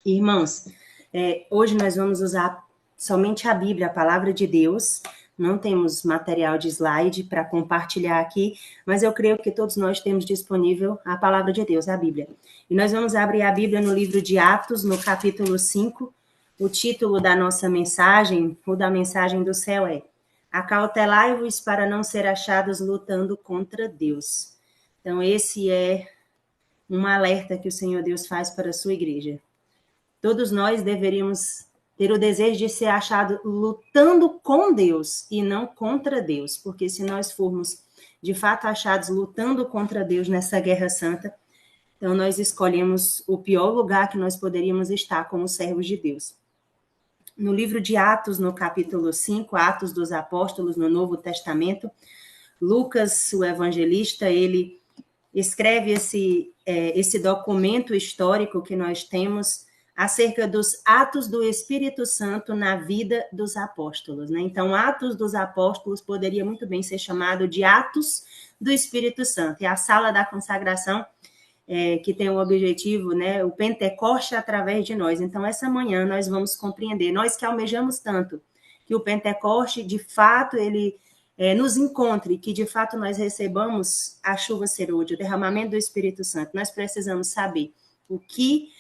Irmãos, hoje nós vamos usar somente a Bíblia, a palavra de Deus. Não temos material de slide para compartilhar aqui, mas eu creio que todos nós temos disponível a palavra de Deus, a Bíblia. E nós vamos abrir a Bíblia no livro de Atos, no capítulo 5. O título da nossa mensagem, ou da mensagem do céu, é: Acautelai-vos para não ser achados lutando contra Deus. Então, esse é um alerta que o Senhor Deus faz para a sua igreja. Todos nós deveríamos ter o desejo de ser achado lutando com Deus e não contra Deus, porque se nós formos de fato achados lutando contra Deus nessa guerra santa, então nós escolhemos o pior lugar que nós poderíamos estar como servos de Deus. No livro de Atos, no capítulo 5, Atos dos Apóstolos, no Novo Testamento, Lucas, o evangelista, ele escreve esse documento histórico que nós temos acerca dos atos do Espírito Santo na vida dos apóstolos, né? Então, Atos dos Apóstolos poderia muito bem ser chamado de Atos do Espírito Santo. É a sala da consagração que tem o objetivo, né? O Pentecoste através de nós. Então, essa manhã nós vamos compreender, nós que almejamos tanto que o Pentecoste, de fato, ele nos encontre, que de fato nós recebamos a chuva serôdia, o derramamento do Espírito Santo. Nós precisamos saber o que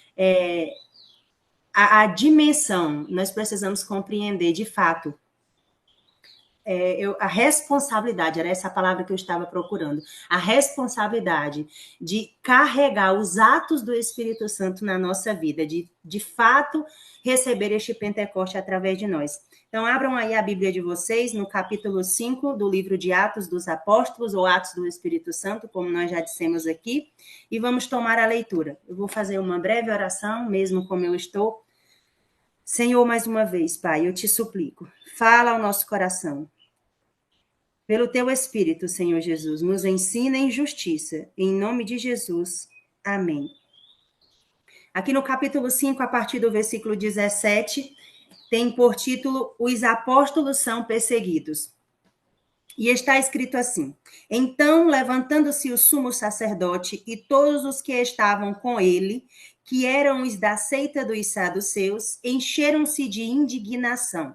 a dimensão, nós precisamos compreender de fato a responsabilidade, era essa a palavra que eu estava procurando, a responsabilidade de carregar os atos do Espírito Santo na nossa vida, de fato receber este Pentecoste através de nós. Então, abram aí a Bíblia de vocês no capítulo 5 do livro de Atos dos Apóstolos, ou Atos do Espírito Santo, como nós já dissemos aqui, e vamos tomar a leitura. Eu vou fazer uma breve oração, mesmo como eu estou. Senhor, mais uma vez, Pai, eu te suplico, fala ao nosso coração. Pelo teu Espírito, Senhor Jesus, nos ensina em justiça. Em nome de Jesus. Amém. Aqui no capítulo 5, a partir do versículo 17, tem por título: Os apóstolos são perseguidos. E está escrito assim: Então, levantando-se o sumo sacerdote e todos os que estavam com ele, que eram os da seita dos saduceus, encheram-se de indignação.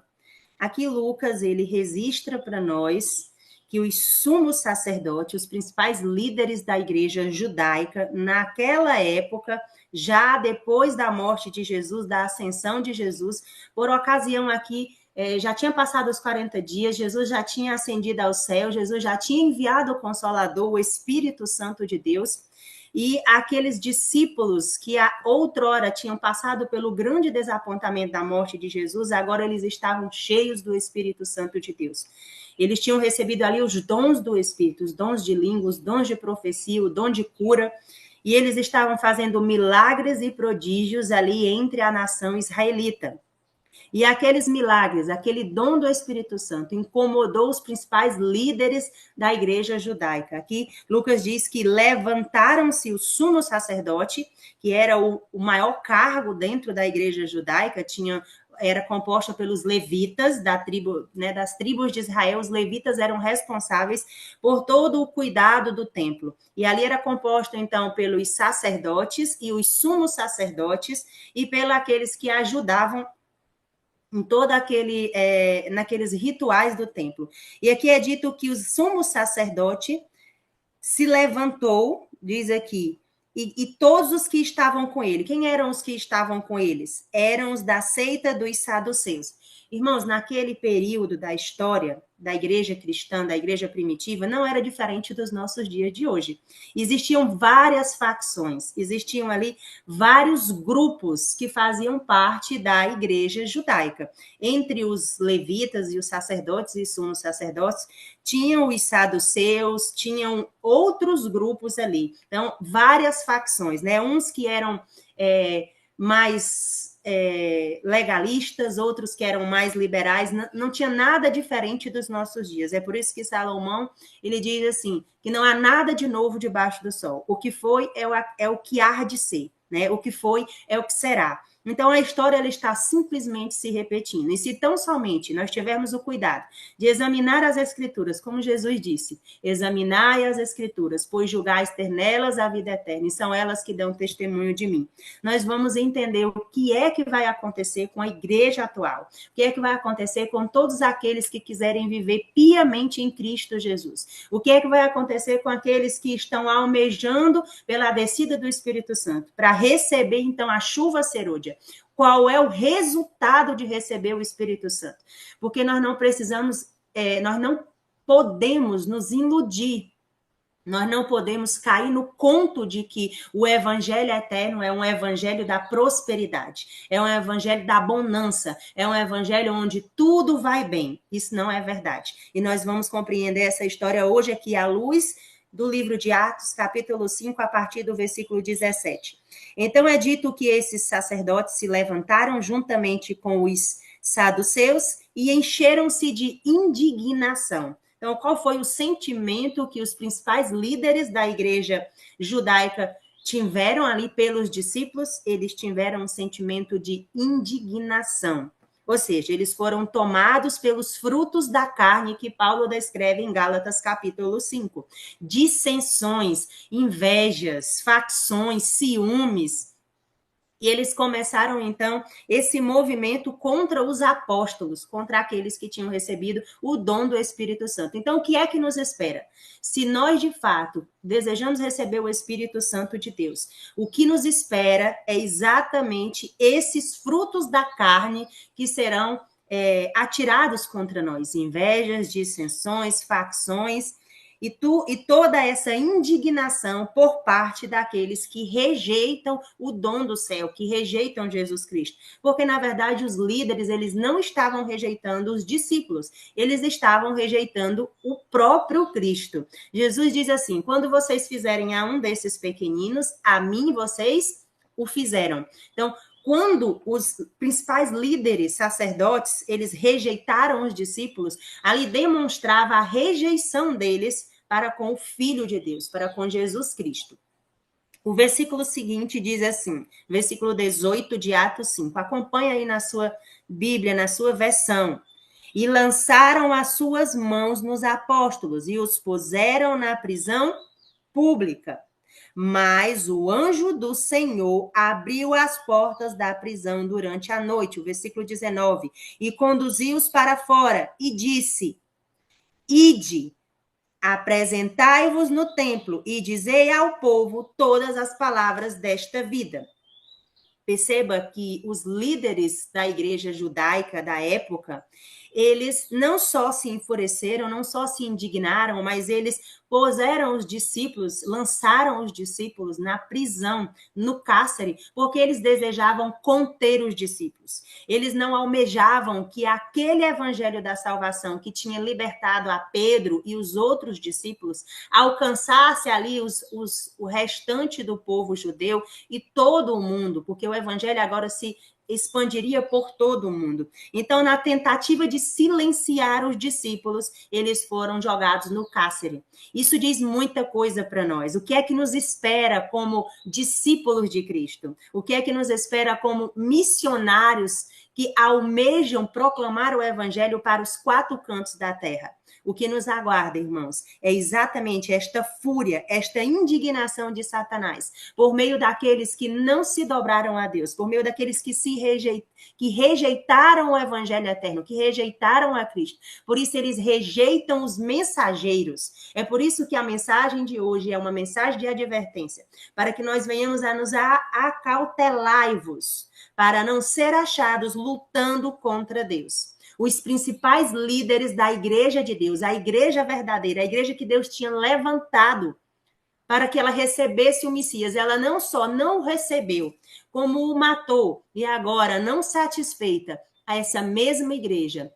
Aqui Lucas, ele registra para nós que os sumos sacerdotes, os principais líderes da igreja judaica, naquela época, já depois da morte de Jesus, da ascensão de Jesus, por ocasião aqui, já tinha passado os 40 dias, Jesus já tinha ascendido ao céu, Jesus já tinha enviado o Consolador, o Espírito Santo de Deus, e aqueles discípulos que outrora tinham passado pelo grande desapontamento da morte de Jesus, agora eles estavam cheios do Espírito Santo de Deus. Eles tinham recebido ali os dons do Espírito, os dons de língua, os dons de profecia, o dom de cura, e eles estavam fazendo milagres e prodígios ali entre a nação israelita. E aqueles milagres, aquele dom do Espírito Santo incomodou os principais líderes da igreja judaica. Aqui Lucas diz que levantaram-se o sumo sacerdote, que era o maior cargo dentro da igreja judaica, era composta pelos levitas da tribo, né, das tribos de Israel. Os levitas eram responsáveis por todo o cuidado do templo. E ali era composto, então, pelos sacerdotes e os sumos sacerdotes e pelos aqueles que ajudavam em todo naqueles rituais do templo. E aqui é dito que o sumo sacerdote se levantou, diz aqui, e todos os que estavam com ele. Quem eram os que estavam com eles? Eram os da seita dos saduceus. Irmãos, naquele período da história da igreja cristã, da igreja primitiva, não era diferente dos nossos dias de hoje. Existiam várias facções, existiam ali vários grupos que faziam parte da igreja judaica. Entre os levitas e os sacerdotes e sumos sacerdotes, tinham os saduceus, tinham outros grupos ali. Então, várias facções, né? Uns que eram mais legalistas, outros que eram mais liberais, não tinha nada diferente dos nossos dias. É por isso que Salomão, ele diz assim, que não há nada de novo debaixo do sol. O que foi é o que há de ser, né? O que foi é o que será. Então, a história ela está simplesmente se repetindo. E se tão somente nós tivermos o cuidado de examinar as Escrituras, como Jesus disse, examinai as Escrituras, pois julgais ter nelas a vida eterna, e são elas que dão testemunho de mim. Nós vamos entender o que é que vai acontecer com a igreja atual, o que é que vai acontecer com todos aqueles que quiserem viver piamente em Cristo Jesus, o que é que vai acontecer com aqueles que estão almejando pela descida do Espírito Santo, para receber, então, a chuva serôdia. Qual é o resultado de receber o Espírito Santo? Porque nós não precisamos, nós não podemos nos iludir, nós não podemos cair no conto de que o evangelho eterno é um evangelho da prosperidade, é um evangelho da bonança, é um evangelho onde tudo vai bem. Isso não é verdade. E nós vamos compreender essa história hoje aqui à luz do livro de Atos, capítulo 5, a partir do versículo 17. Então é dito que esses sacerdotes se levantaram juntamente com os saduceus e encheram-se de indignação. Então, qual foi o sentimento que os principais líderes da igreja judaica tiveram ali pelos discípulos? Eles tiveram um sentimento de indignação. Ou seja, eles foram tomados pelos frutos da carne que Paulo descreve em Gálatas capítulo 5. Dissensões, invejas, facções, ciúmes. E eles começaram, então, esse movimento contra os apóstolos, contra aqueles que tinham recebido o dom do Espírito Santo. Então, o que é que nos espera? Se nós, de fato, desejamos receber o Espírito Santo de Deus, o que nos espera é exatamente esses frutos da carne que serão atirados contra nós. Invejas, dissensões, facções, e toda essa indignação por parte daqueles que rejeitam o dom do céu, que rejeitam Jesus Cristo. Porque, na verdade, os líderes, eles não estavam rejeitando os discípulos, eles estavam rejeitando o próprio Cristo. Jesus diz assim, quando vocês fizerem a um desses pequeninos, a mim vocês o fizeram. Então, quando os principais líderes, sacerdotes, eles rejeitaram os discípulos, ali demonstrava a rejeição deles para com o Filho de Deus, para com Jesus Cristo. O versículo seguinte diz assim, versículo 18 de Atos 5, acompanha aí na sua Bíblia, na sua versão. E lançaram as suas mãos nos apóstolos e os puseram na prisão pública. Mas o anjo do Senhor abriu as portas da prisão durante a noite, o versículo 19, e conduziu-os para fora e disse, ide, apresentai-vos no templo e dizei ao povo todas as palavras desta vida. Perceba que os líderes da igreja judaica da época, eles não só se enfureceram, não só se indignaram, mas eles puseram os discípulos, lançaram os discípulos na prisão, no cárcere, porque eles desejavam conter os discípulos. Eles não almejavam que aquele evangelho da salvação que tinha libertado a Pedro e os outros discípulos alcançasse ali o restante do povo judeu e todo o mundo, porque o evangelho agora se expandiria por todo o mundo. Então, na tentativa de silenciar os discípulos, eles foram jogados no cárcere. Isso diz muita coisa para nós. O que é que nos espera como discípulos de Cristo? O que é que nos espera como missionários que almejam proclamar o evangelho para os quatro cantos da terra? O que nos aguarda, irmãos, é exatamente esta fúria, esta indignação de Satanás, por meio daqueles que não se dobraram a Deus, por meio daqueles que rejeitaram o evangelho eterno, que rejeitaram a Cristo. Por isso, eles rejeitam os mensageiros. É por isso que a mensagem de hoje é uma mensagem de advertência, para que nós venhamos a nos acautelai-vos, para não ser achados lutando contra Deus. Os principais líderes da igreja de Deus, a igreja verdadeira, a igreja que Deus tinha levantado para que ela recebesse o Messias. Ela não só não recebeu, como o matou. E agora, não satisfeita, essa mesma igreja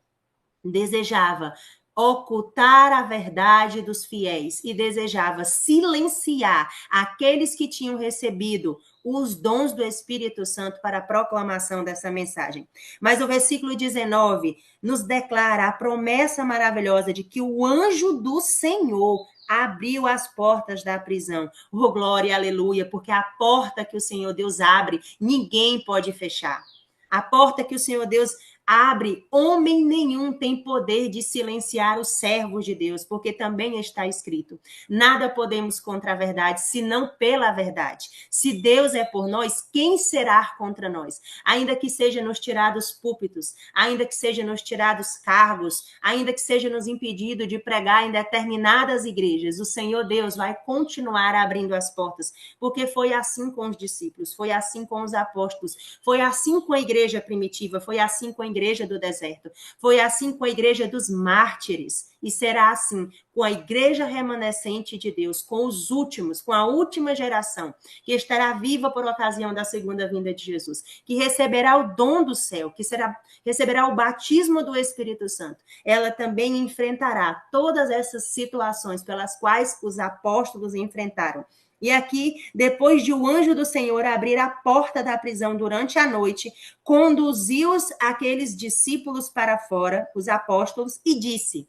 desejava ocultar a verdade dos fiéis e desejava silenciar aqueles que tinham recebido os dons do Espírito Santo para a proclamação dessa mensagem. Mas o versículo 19 nos declara a promessa maravilhosa de que o anjo do Senhor abriu as portas da prisão. Oh, glória, aleluia, porque a porta que o Senhor Deus abre, ninguém pode fechar. A porta que o Senhor Deus abre, homem nenhum tem poder de silenciar os servos de Deus, porque também está escrito: nada podemos contra a verdade, senão pela verdade. Se Deus é por nós, quem será contra nós? Ainda que seja nos tirados púlpitos, ainda que seja nos tirados cargos, ainda que seja nos impedido de pregar em determinadas igrejas, o Senhor Deus vai continuar abrindo as portas, porque foi assim com os discípulos, foi assim com os apóstolos, foi assim com a igreja primitiva, foi assim com a igreja do deserto, foi assim com a igreja dos mártires, e será assim com a igreja remanescente de Deus, com os últimos, com a última geração, que estará viva por ocasião da segunda vinda de Jesus, que receberá o dom do céu, que receberá o batismo do Espírito Santo. Ela também enfrentará todas essas situações pelas quais os apóstolos enfrentaram. E aqui, depois de o anjo do Senhor abrir a porta da prisão durante a noite, conduziu aqueles discípulos para fora, os apóstolos, e disse,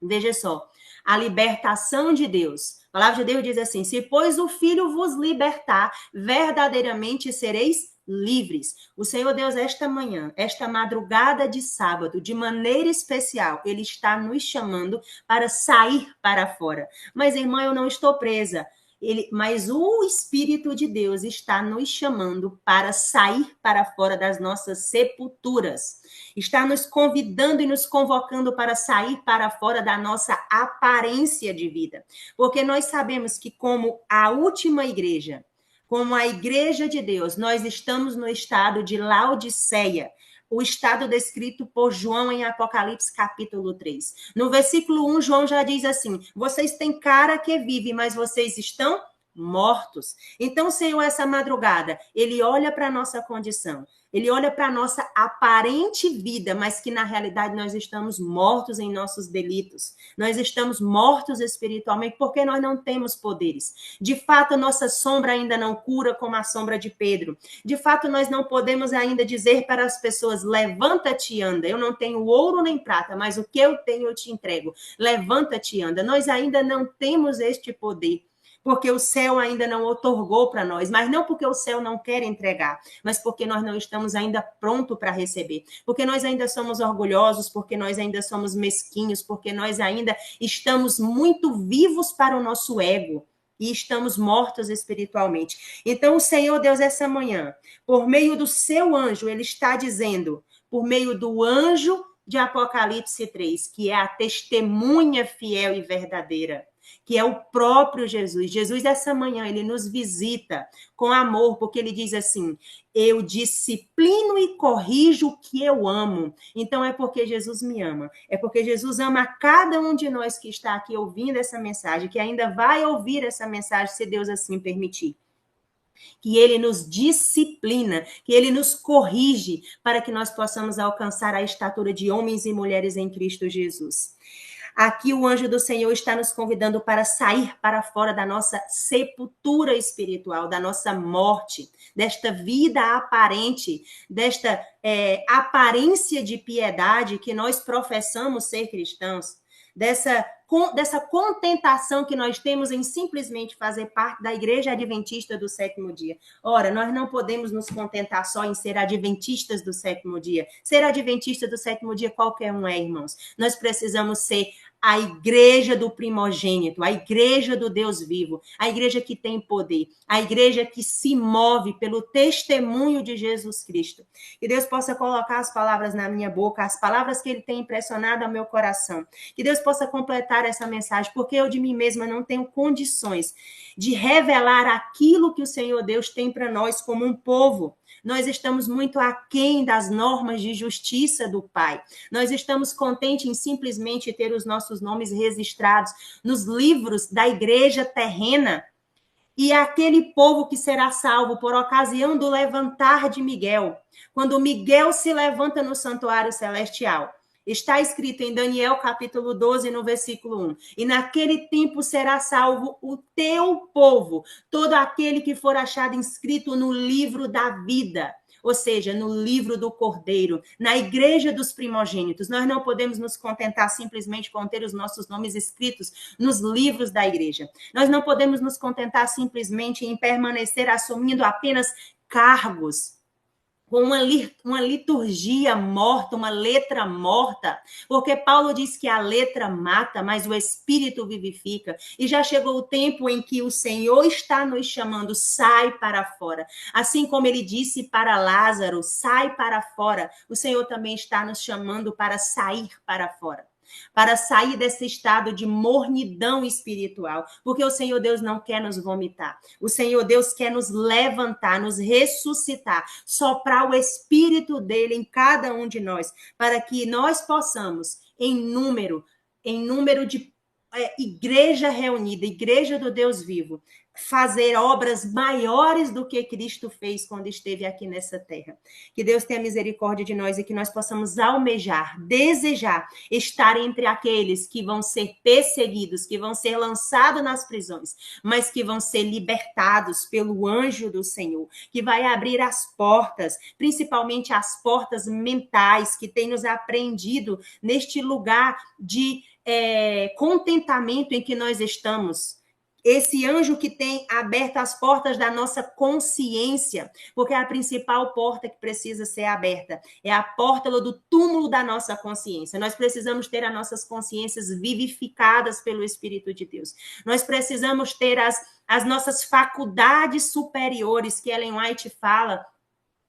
veja só, a libertação de Deus. A palavra de Deus diz assim: se pois o Filho vos libertar, verdadeiramente sereis livres. O Senhor Deus, esta manhã, esta madrugada de sábado, de maneira especial, Ele está nos chamando para sair para fora. Mas, irmã, eu não estou presa. Mas o Espírito de Deus está nos chamando para sair para fora das nossas sepulturas. Está nos convidando e nos convocando para sair para fora da nossa aparência de vida. Porque nós sabemos que, como a última igreja, como a igreja de Deus, nós estamos no estado de Laodiceia, o estado descrito por João em Apocalipse capítulo 3. No versículo 1, João já diz assim: vocês têm cara que vive, mas vocês estão mortos. Então, Senhor, essa madrugada, Ele olha para a nossa condição, Ele olha para a nossa aparente vida, mas que na realidade nós estamos mortos em nossos delitos. Nós estamos mortos espiritualmente porque nós não temos poderes. De fato, nossa sombra ainda não cura como a sombra de Pedro. De fato, nós não podemos ainda dizer para as pessoas: levanta-te e anda. Eu não tenho ouro nem prata, mas o que eu tenho eu te entrego. Levanta-te e anda. Nós ainda não temos este poder, porque o céu ainda não otorgou para nós, mas não porque o céu não quer entregar, mas porque nós não estamos ainda prontos para receber, porque nós ainda somos orgulhosos, porque nós ainda somos mesquinhos, porque nós ainda estamos muito vivos para o nosso ego e estamos mortos espiritualmente. Então, o Senhor Deus, essa manhã, por meio do seu anjo, Ele está dizendo, por meio do anjo de Apocalipse 3, que é a testemunha fiel e verdadeira, que é o próprio Jesus. Jesus, essa manhã, Ele nos visita com amor, porque Ele diz assim: eu disciplino e corrijo o que eu amo. Então, é porque Jesus me ama. É porque Jesus ama cada um de nós que está aqui ouvindo essa mensagem, que ainda vai ouvir essa mensagem, se Deus assim permitir. Que Ele nos disciplina, que Ele nos corrige, para que nós possamos alcançar a estatura de homens e mulheres em Cristo Jesus. Aqui o anjo do Senhor está nos convidando para sair para fora da nossa sepultura espiritual, da nossa morte, desta vida aparente, desta aparência de piedade que nós professamos ser cristãos, dessa contentação que nós temos em simplesmente fazer parte da Igreja Adventista do Sétimo Dia. Ora, nós não podemos nos contentar só em ser adventistas do sétimo dia. Ser adventista do sétimo dia qualquer um é, irmãos. Nós precisamos ser a igreja do primogênito, a igreja do Deus vivo, a igreja que tem poder, a igreja que se move pelo testemunho de Jesus Cristo. Que Deus possa colocar as palavras na minha boca, as palavras que Ele tem impressionado ao meu coração. Que Deus possa completar essa mensagem, porque eu de mim mesma não tenho condições de revelar aquilo que o Senhor Deus tem para nós como um povo. Nós estamos muito aquém das normas de justiça do Pai. Nós estamos contentes em simplesmente ter os nossos nomes registrados nos livros da igreja terrena. E aquele povo que será salvo por ocasião do levantar de Miguel, quando Miguel se levanta no santuário celestial. Está escrito em Daniel capítulo 12, no versículo 1. E naquele tempo será salvo o teu povo, todo aquele que for achado inscrito no livro da vida. ou seja, no livro do Cordeiro, na igreja dos primogênitos. Nós não podemos nos contentar simplesmente com ter os nossos nomes escritos nos livros da igreja. Nós não podemos nos contentar simplesmente em permanecer assumindo apenas cargos, com uma liturgia morta, uma letra morta, porque Paulo diz que a letra mata, mas o Espírito vivifica, e já chegou o tempo em que o Senhor está nos chamando, sai para fora, assim como ele disse para Lázaro, sai para fora, o Senhor também está nos chamando para sair para fora, para sair desse estado de mornidão espiritual, porque o Senhor Deus não quer nos vomitar, o Senhor Deus quer nos levantar, nos ressuscitar, soprar o Espírito dele em cada um de nós, para que nós possamos, em número de igreja reunida, igreja do Deus vivo, fazer obras maiores do que Cristo fez quando esteve aqui nessa terra. Que Deus tenha misericórdia de nós e que nós possamos almejar, desejar estar entre aqueles que vão ser perseguidos, que vão ser lançados nas prisões, mas que vão ser libertados pelo anjo do Senhor, que vai abrir as portas, principalmente as portas mentais que tem nos apreendido neste lugar de contentamento em que nós estamos. Esse anjo que tem aberto as portas da nossa consciência, porque a principal porta que precisa ser aberta é a porta do túmulo da nossa consciência. Nós precisamos ter as nossas consciências vivificadas pelo Espírito de Deus. Nós precisamos ter as nossas faculdades superiores, que Ellen White fala,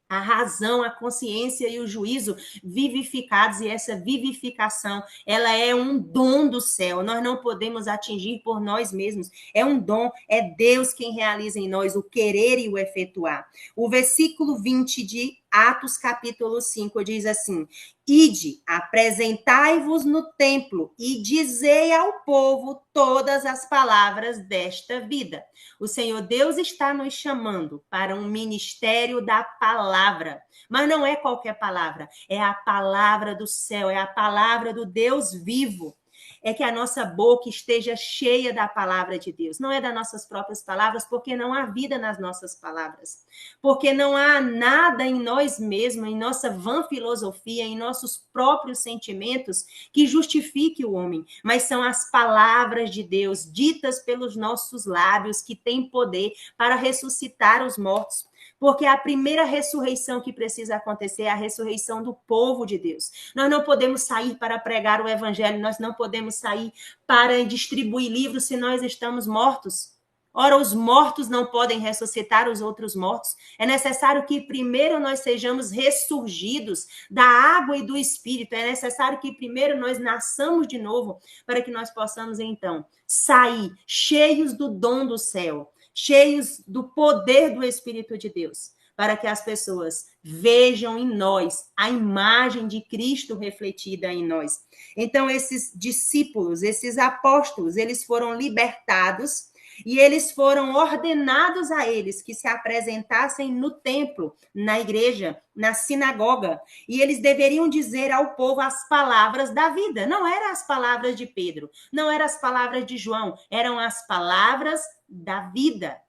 a razão, a consciência e o juízo vivificados, e essa vivificação, ela é um dom do céu, nós não podemos atingir por nós mesmos, é um dom, é Deus quem realiza em nós o querer e o efetuar. O versículo 20 de Atos capítulo 5 diz assim: ide, apresentai-vos no templo e dizei ao povo todas as palavras desta vida. O Senhor Deus está nos chamando para um ministério da palavra, mas não é qualquer palavra, é a palavra do céu, é a palavra do Deus vivo. É que a nossa boca esteja cheia da palavra de Deus. Não é das nossas próprias palavras, porque não há vida nas nossas palavras. Porque não há nada em nós mesmos, em nossa vã filosofia, em nossos próprios sentimentos, que justifique o homem. Mas são as palavras de Deus, ditas pelos nossos lábios, que têm poder para ressuscitar os mortos. Porque a primeira ressurreição que precisa acontecer é a ressurreição do povo de Deus. Nós não podemos sair para pregar o evangelho, nós não podemos sair para distribuir livros se nós estamos mortos. Ora, os mortos não podem ressuscitar os outros mortos. É necessário que primeiro nós sejamos ressurgidos da água e do Espírito. É necessário que primeiro nós nasçamos de novo para que nós possamos, então, sair cheios do dom do céu, cheios do poder do Espírito de Deus, para que as pessoas vejam em nós a imagem de Cristo refletida em nós. Então, esses discípulos, esses apóstolos, eles foram libertados e eles foram ordenados a eles que se apresentassem no templo, na igreja, na sinagoga, e eles deveriam dizer ao povo as palavras da vida. Não eram as palavras de Pedro, não eram as palavras de João, eram as palavras da vida,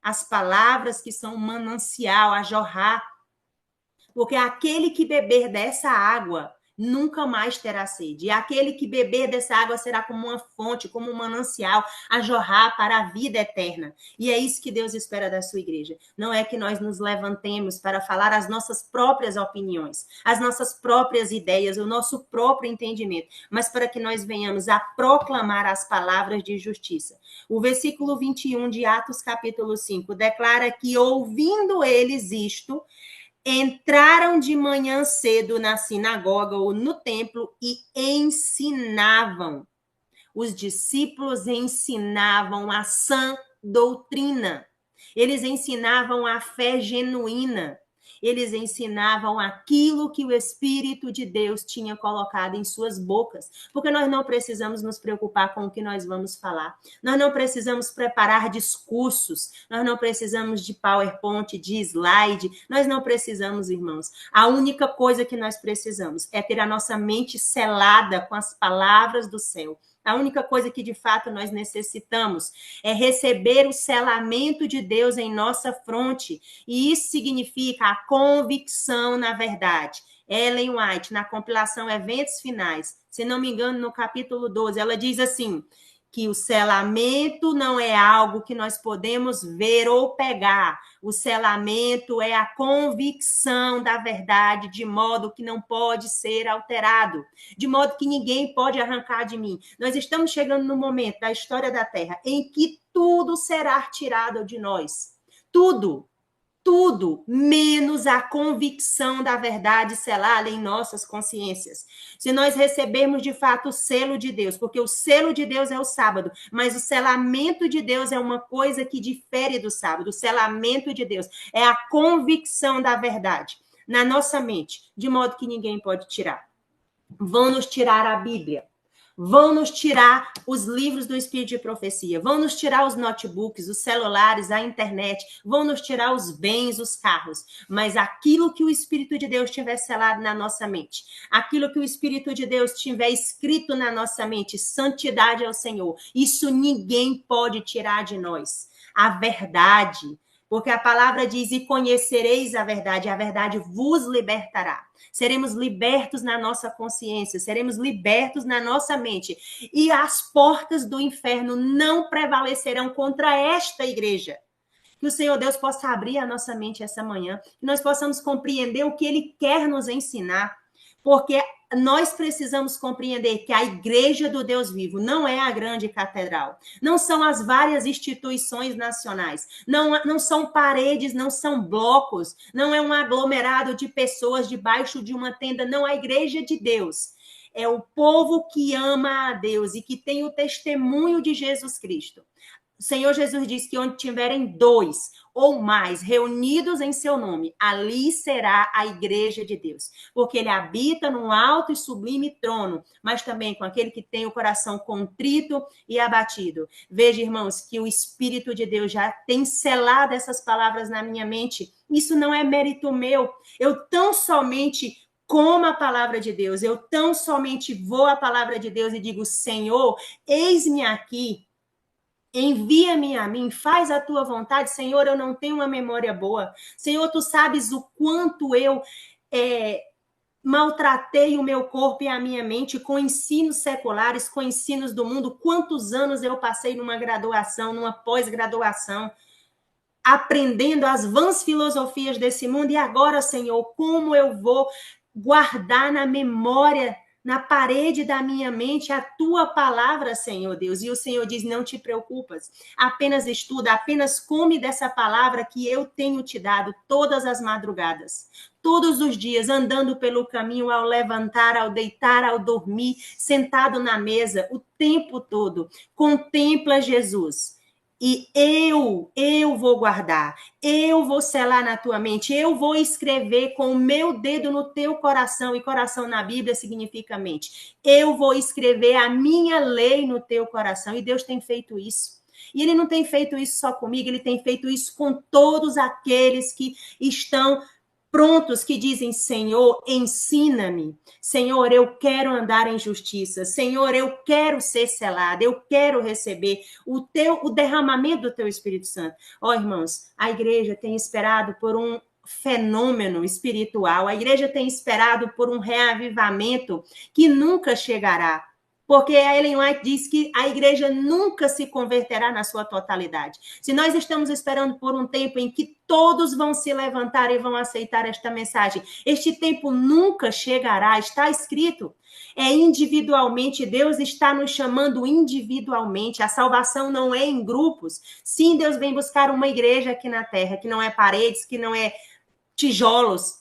as palavras que são um manancial a jorrar, porque aquele que beber dessa água nunca mais terá sede, e aquele que beber dessa água será como uma fonte, como um manancial a jorrar para a vida eterna. E é isso que Deus espera da sua igreja. Não é que nós nos levantemos para falar as nossas próprias opiniões, as nossas próprias ideias, o nosso próprio entendimento, mas para que nós venhamos a proclamar as palavras de justiça. O versículo 21 de Atos capítulo 5 declara que, ouvindo eles isto, entraram de manhã cedo na sinagoga ou no templo e ensinavam. Os discípulos ensinavam a sã doutrina. Eles ensinavam a fé genuína. Eles ensinavam aquilo que o Espírito de Deus tinha colocado em suas bocas. Porque nós não precisamos nos preocupar com o que nós vamos falar. Nós não precisamos preparar discursos. Nós não precisamos de PowerPoint, de slide. Nós não precisamos, irmãos. A única coisa que nós precisamos é ter a nossa mente selada com as palavras do céu. A única coisa que de fato nós necessitamos é receber o selamento de Deus em nossa fronte. E isso significa a convicção na verdade. Ellen White, na compilação Eventos Finais, se não me engano, no capítulo 12, ela diz assim, que o selamento não é algo que nós podemos ver ou pegar. O selamento é a convicção da verdade, de modo que não pode ser alterado, de modo que ninguém pode arrancar de mim. Nós estamos chegando no momento da história da Terra em que tudo será tirado de nós. Tudo. Tudo, menos a convicção da verdade selada em nossas consciências. Se nós recebermos de fato o selo de Deus, porque o selo de Deus é o sábado, mas o selamento de Deus é uma coisa que difere do sábado. O selamento de Deus é a convicção da verdade na nossa mente, de modo que ninguém pode tirar. Vão nos tirar a Bíblia. Vão nos tirar os livros do Espírito de Profecia, vão nos tirar os notebooks, os celulares, a internet, vão nos tirar os bens, os carros, mas aquilo que o Espírito de Deus tiver selado na nossa mente, aquilo que o Espírito de Deus tiver escrito na nossa mente, santidade ao Senhor, isso ninguém pode tirar de nós. A verdade, porque a palavra diz, e conhecereis a verdade vos libertará. Seremos libertos na nossa consciência, seremos libertos na nossa mente. E as portas do inferno não prevalecerão contra esta igreja. Que o Senhor Deus possa abrir a nossa mente essa manhã, que nós possamos compreender o que Ele quer nos ensinar, porque nós precisamos compreender que a igreja do Deus vivo não é a grande catedral, não são as várias instituições nacionais, não são paredes, não são blocos, não é um aglomerado de pessoas debaixo de uma tenda, não, a igreja de Deus é o povo que ama a Deus e que tem o testemunho de Jesus Cristo. O Senhor Jesus diz que onde tiverem 2 ou mais reunidos em seu nome, ali será a igreja de Deus. Porque ele habita num alto e sublime trono, mas também com aquele que tem o coração contrito e abatido. Veja, irmãos, que o Espírito de Deus já tem selado essas palavras na minha mente. Isso não é mérito meu. Eu tão somente como a palavra de Deus, eu tão somente vou à palavra de Deus e digo, Senhor, eis-me aqui. Envia-me a mim, faz a tua vontade. Senhor, eu não tenho uma memória boa. Senhor, tu sabes o quanto eu maltratei o meu corpo e a minha mente com ensinos seculares, com ensinos do mundo. Quantos anos eu passei numa graduação, numa pós-graduação, aprendendo as vãs filosofias desse mundo. E agora, Senhor, como eu vou guardar na memória, na parede da minha mente, a tua palavra, Senhor Deus? E o Senhor diz, não te preocupas, apenas estuda, apenas come dessa palavra que eu tenho te dado todas as madrugadas, todos os dias, andando pelo caminho, ao levantar, ao deitar, ao dormir, sentado na mesa, o tempo todo. Contempla Jesus. E eu vou guardar, eu vou selar na tua mente, eu vou escrever com o meu dedo no teu coração, e coração na Bíblia significa mente. Eu vou escrever a minha lei no teu coração, e Deus tem feito isso. E Ele não tem feito isso só comigo, Ele tem feito isso com todos aqueles que estão prontos, que dizem, Senhor, ensina-me. Senhor, eu quero andar em justiça. Senhor, eu quero ser selado. Eu quero receber o derramamento do teu Espírito Santo. Ó, irmãos, a igreja tem esperado por um fenômeno espiritual. A igreja tem esperado por um reavivamento que nunca chegará. Porque a Ellen White diz que a igreja nunca se converterá na sua totalidade. Se nós estamos esperando por um tempo em que todos vão se levantar e vão aceitar esta mensagem, este tempo nunca chegará, está escrito. É individualmente, Deus está nos chamando individualmente. A salvação não é em grupos. Sim, Deus vem buscar uma igreja aqui na terra, que não é paredes, que não é tijolos,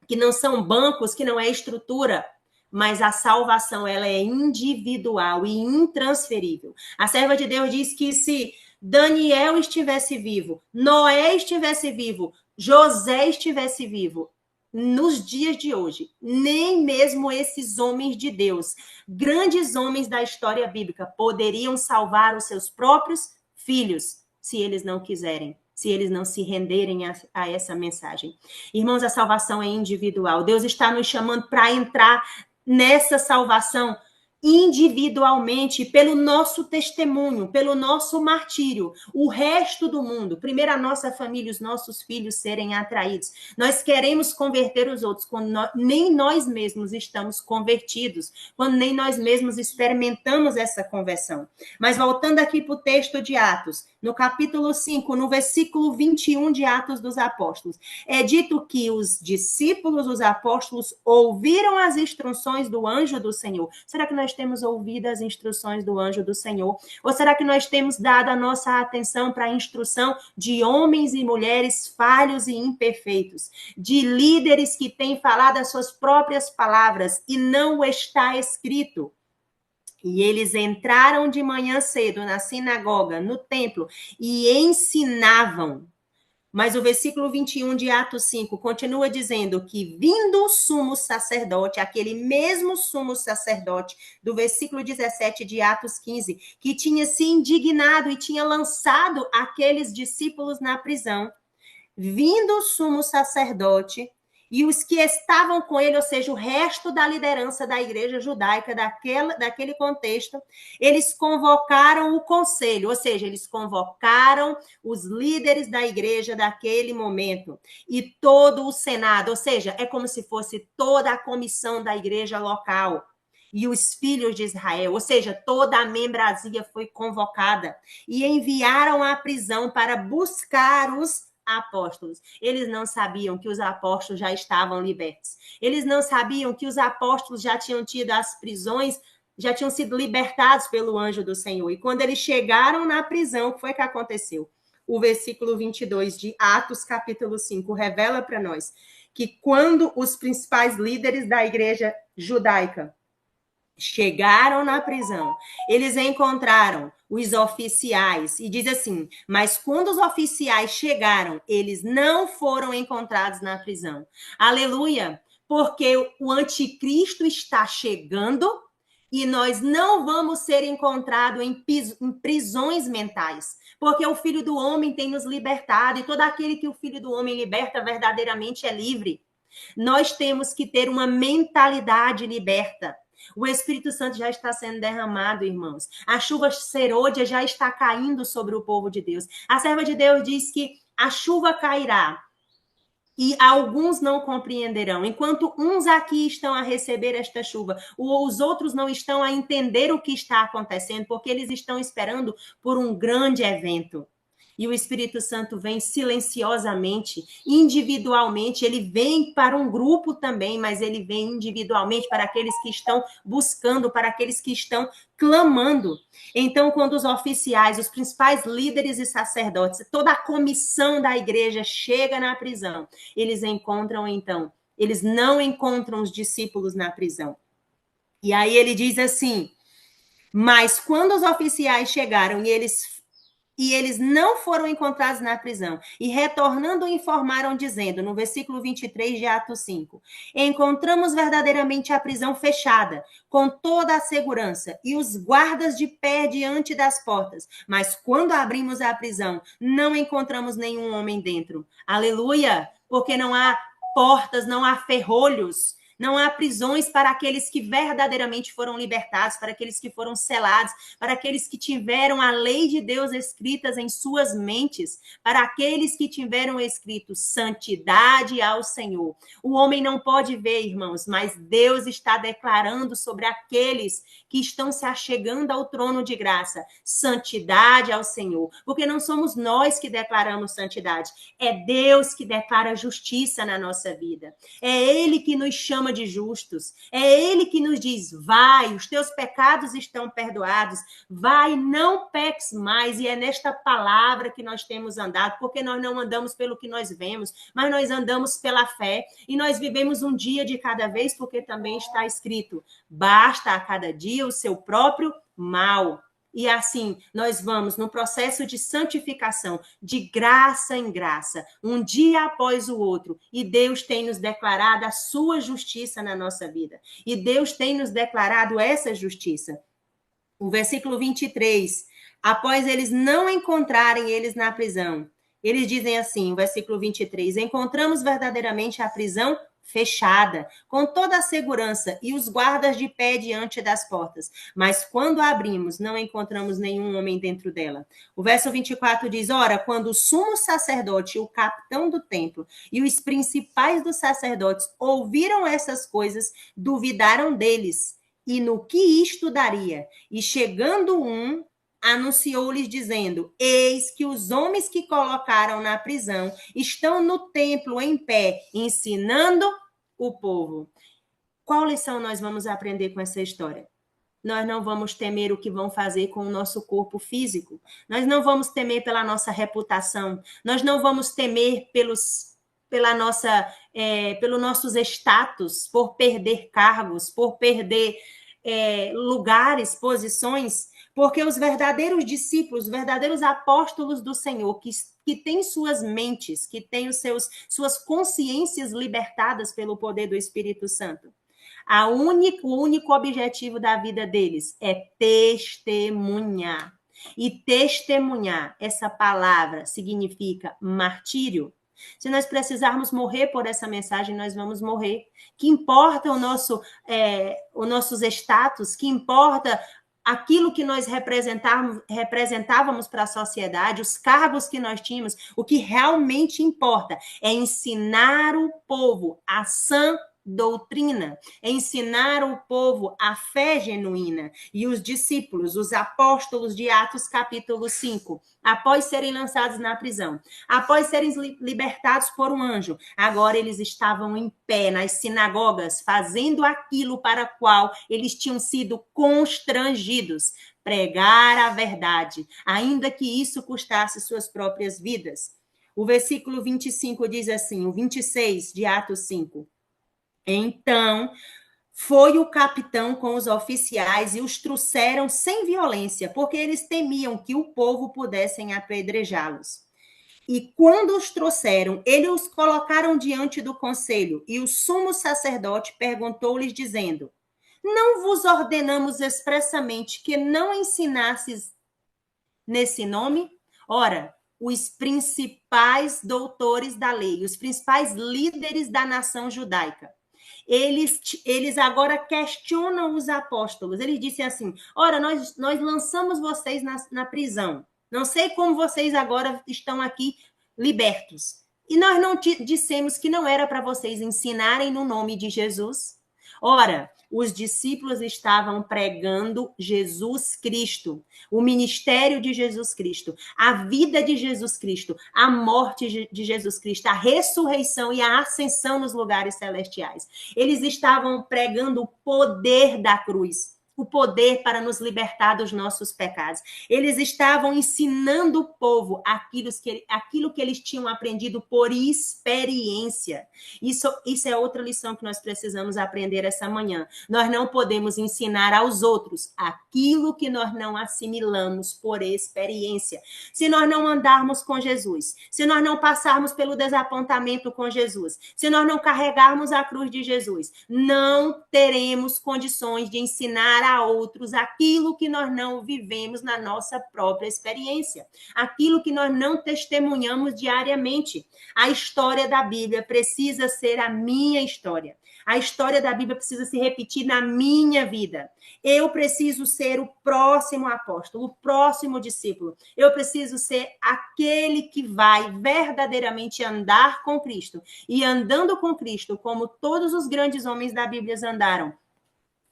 que não são bancos, que não é estrutura. Mas a salvação, ela é individual e intransferível. A serva de Deus diz que se Daniel estivesse vivo, Noé estivesse vivo, José estivesse vivo, nos dias de hoje, nem mesmo esses homens de Deus, grandes homens da história bíblica, poderiam salvar os seus próprios filhos, se eles não quiserem, se eles não se renderem a essa mensagem. Irmãos, a salvação é individual. Deus está nos chamando para entrar nessa salvação individualmente, pelo nosso testemunho, pelo nosso martírio, o resto do mundo, primeiro a nossa família, os nossos filhos serem atraídos. Nós queremos converter os outros quando nem nós mesmos estamos convertidos, quando nem nós mesmos experimentamos essa conversão. Mas voltando aqui para o texto de Atos, no capítulo 5, no versículo 21 de Atos dos Apóstolos, é dito que os discípulos, os apóstolos, ouviram as instruções do anjo do Senhor. Será que nós temos ouvido as instruções do anjo do Senhor? Ou será que nós temos dado a nossa atenção para a instrução de homens e mulheres falhos e imperfeitos, de líderes que têm falado as suas próprias palavras e não o está escrito? E eles entraram de manhã cedo na sinagoga, no templo, e ensinavam. Mas o versículo 21 de Atos 5 continua dizendo que, vindo o sumo sacerdote, aquele mesmo sumo sacerdote, do versículo 17 de Atos 15, que tinha se indignado e tinha lançado aqueles discípulos na prisão, vindo o sumo sacerdote e os que estavam com ele, ou seja, o resto da liderança da igreja judaica daquele contexto, eles convocaram o conselho, ou seja, eles convocaram os líderes da igreja daquele momento e todo o senado, ou seja, é como se fosse toda a comissão da igreja local e os filhos de Israel, ou seja, toda a membrazia foi convocada e enviaram à prisão para buscar os apóstolos. Eles não sabiam que os apóstolos já estavam libertos. Eles não sabiam que os apóstolos já tinham tido as prisões, já tinham sido libertados pelo anjo do Senhor. E quando eles chegaram na prisão, o que foi que aconteceu? O versículo 22 de Atos, capítulo 5, revela para nós que quando os principais líderes da igreja judaica chegaram na prisão, eles encontraram os oficiais, e diz assim, mas quando os oficiais chegaram, eles não foram encontrados na prisão. Aleluia! Porque o anticristo está chegando e nós não vamos ser encontrados em prisões mentais, porque o Filho do Homem tem nos libertado, e todo aquele que o Filho do Homem liberta verdadeiramente é livre. Nós temos que ter uma mentalidade liberta. O Espírito Santo já está sendo derramado, irmãos. A chuva serôdia já está caindo sobre o povo de Deus. A serva de Deus diz que a chuva cairá e alguns não compreenderão. Enquanto uns aqui estão a receber esta chuva, os outros não estão a entender o que está acontecendo, porque eles estão esperando por um grande evento. E o Espírito Santo vem silenciosamente, individualmente, ele vem para um grupo também, mas ele vem individualmente para aqueles que estão buscando, para aqueles que estão clamando. Então, quando os oficiais, os principais líderes e sacerdotes, toda a comissão da igreja chega na prisão, eles encontram, então, eles não encontram os discípulos na prisão. E aí ele diz assim, mas quando os oficiais chegaram e eles não foram encontrados na prisão, e retornando informaram, dizendo, no versículo 23 de Atos 5, encontramos verdadeiramente a prisão fechada, com toda a segurança, e os guardas de pé diante das portas, mas quando abrimos a prisão, não encontramos nenhum homem dentro. Aleluia! Porque não há portas, não há ferrolhos, não há prisões para aqueles que verdadeiramente foram libertados, para aqueles que foram selados, para aqueles que tiveram a lei de Deus escritas em suas mentes, para aqueles que tiveram escrito santidade ao Senhor. O homem não pode ver, irmãos, mas Deus está declarando sobre aqueles que estão se achegando ao trono de graça, santidade ao Senhor. Porque não somos nós que declaramos santidade, é Deus que declara justiça na nossa vida. É Ele que nos chama de justos. É Ele que nos diz, vai, os teus pecados estão perdoados, vai, não peques mais. E é nesta palavra que nós temos andado, porque nós não andamos pelo que nós vemos, mas nós andamos pela fé, e nós vivemos um dia de cada vez, porque também está escrito, basta a cada dia o seu próprio mal. E assim, nós vamos no processo de santificação, de graça em graça, um dia após o outro. E Deus tem nos declarado a sua justiça na nossa vida. E Deus tem nos declarado essa justiça. O versículo 23, após eles não encontrarem eles na prisão, eles dizem assim, o versículo 23, encontramos verdadeiramente a prisão fechada, com toda a segurança e os guardas de pé diante das portas. Mas quando abrimos, não encontramos nenhum homem dentro dela. O verso 24 diz: ora, quando o sumo sacerdote, o capitão do templo e os principais dos sacerdotes ouviram essas coisas, duvidaram deles e no que isto daria. E chegando um, anunciou-lhes dizendo: eis que os homens que colocaram na prisão estão no templo em pé, ensinando o povo. Qual lição nós vamos aprender com essa história? Nós não vamos temer o que vão fazer com o nosso corpo físico. Nós não vamos temer pela nossa reputação. Nós não vamos temer pelo nossos status, por perder cargos, por perder lugares, posições, porque os verdadeiros discípulos, os verdadeiros apóstolos do Senhor, que têm suas mentes, que têm suas consciências libertadas pelo poder do Espírito Santo, o único objetivo da vida deles é testemunhar. E testemunhar, essa palavra significa martírio. Se nós precisarmos morrer por essa mensagem, nós vamos morrer. Que importa o nossos status, que importa aquilo que nós representávamos para a sociedade, os cargos que nós tínhamos. O que realmente importa é ensinar o povo a sã doutrina, ensinar o povo a fé genuína. E os discípulos, os apóstolos de Atos capítulo 5, após serem lançados na prisão, após serem libertados por um anjo, agora eles estavam em pé nas sinagogas, fazendo aquilo para o qual eles tinham sido constrangidos, pregar a verdade, ainda que isso custasse suas próprias vidas. O versículo 25 diz assim, o 26 de Atos 5, então, foi o capitão com os oficiais e os trouxeram sem violência, porque eles temiam que o povo pudessem apedrejá-los. E quando os trouxeram, eles os colocaram diante do conselho, e o sumo sacerdote perguntou-lhes, dizendo: não vos ordenamos expressamente que não ensinasses nesse nome? Ora, os principais doutores da lei, os principais líderes da nação judaica, eles agora questionam os apóstolos. Eles dizem assim: ora, nós lançamos vocês na prisão. Não sei como vocês agora estão aqui libertos. E nós não dissemos que não era para vocês ensinarem no nome de Jesus? Ora, os discípulos estavam pregando Jesus Cristo, o ministério de Jesus Cristo, a vida de Jesus Cristo, a morte de Jesus Cristo, a ressurreição e a ascensão nos lugares celestiais. Eles estavam pregando o poder da cruz, o poder para nos libertar dos nossos pecados. Eles estavam ensinando o povo aquilo que eles tinham aprendido por experiência. Isso é outra lição que nós precisamos aprender essa manhã. Nós não podemos ensinar aos outros aquilo que nós não assimilamos por experiência. Se nós não andarmos com Jesus, se nós não passarmos pelo desapontamento com Jesus, se nós não carregarmos a cruz de Jesus, não teremos condições de ensinar a outros aquilo que nós não vivemos na nossa própria experiência, aquilo que nós não testemunhamos diariamente. A história da Bíblia precisa ser a minha história. A história da Bíblia precisa se repetir na minha vida. Eu preciso ser o próximo apóstolo, o próximo discípulo. Eu preciso ser aquele que vai verdadeiramente andar com Cristo. E andando com Cristo, como todos os grandes homens da Bíblia andaram,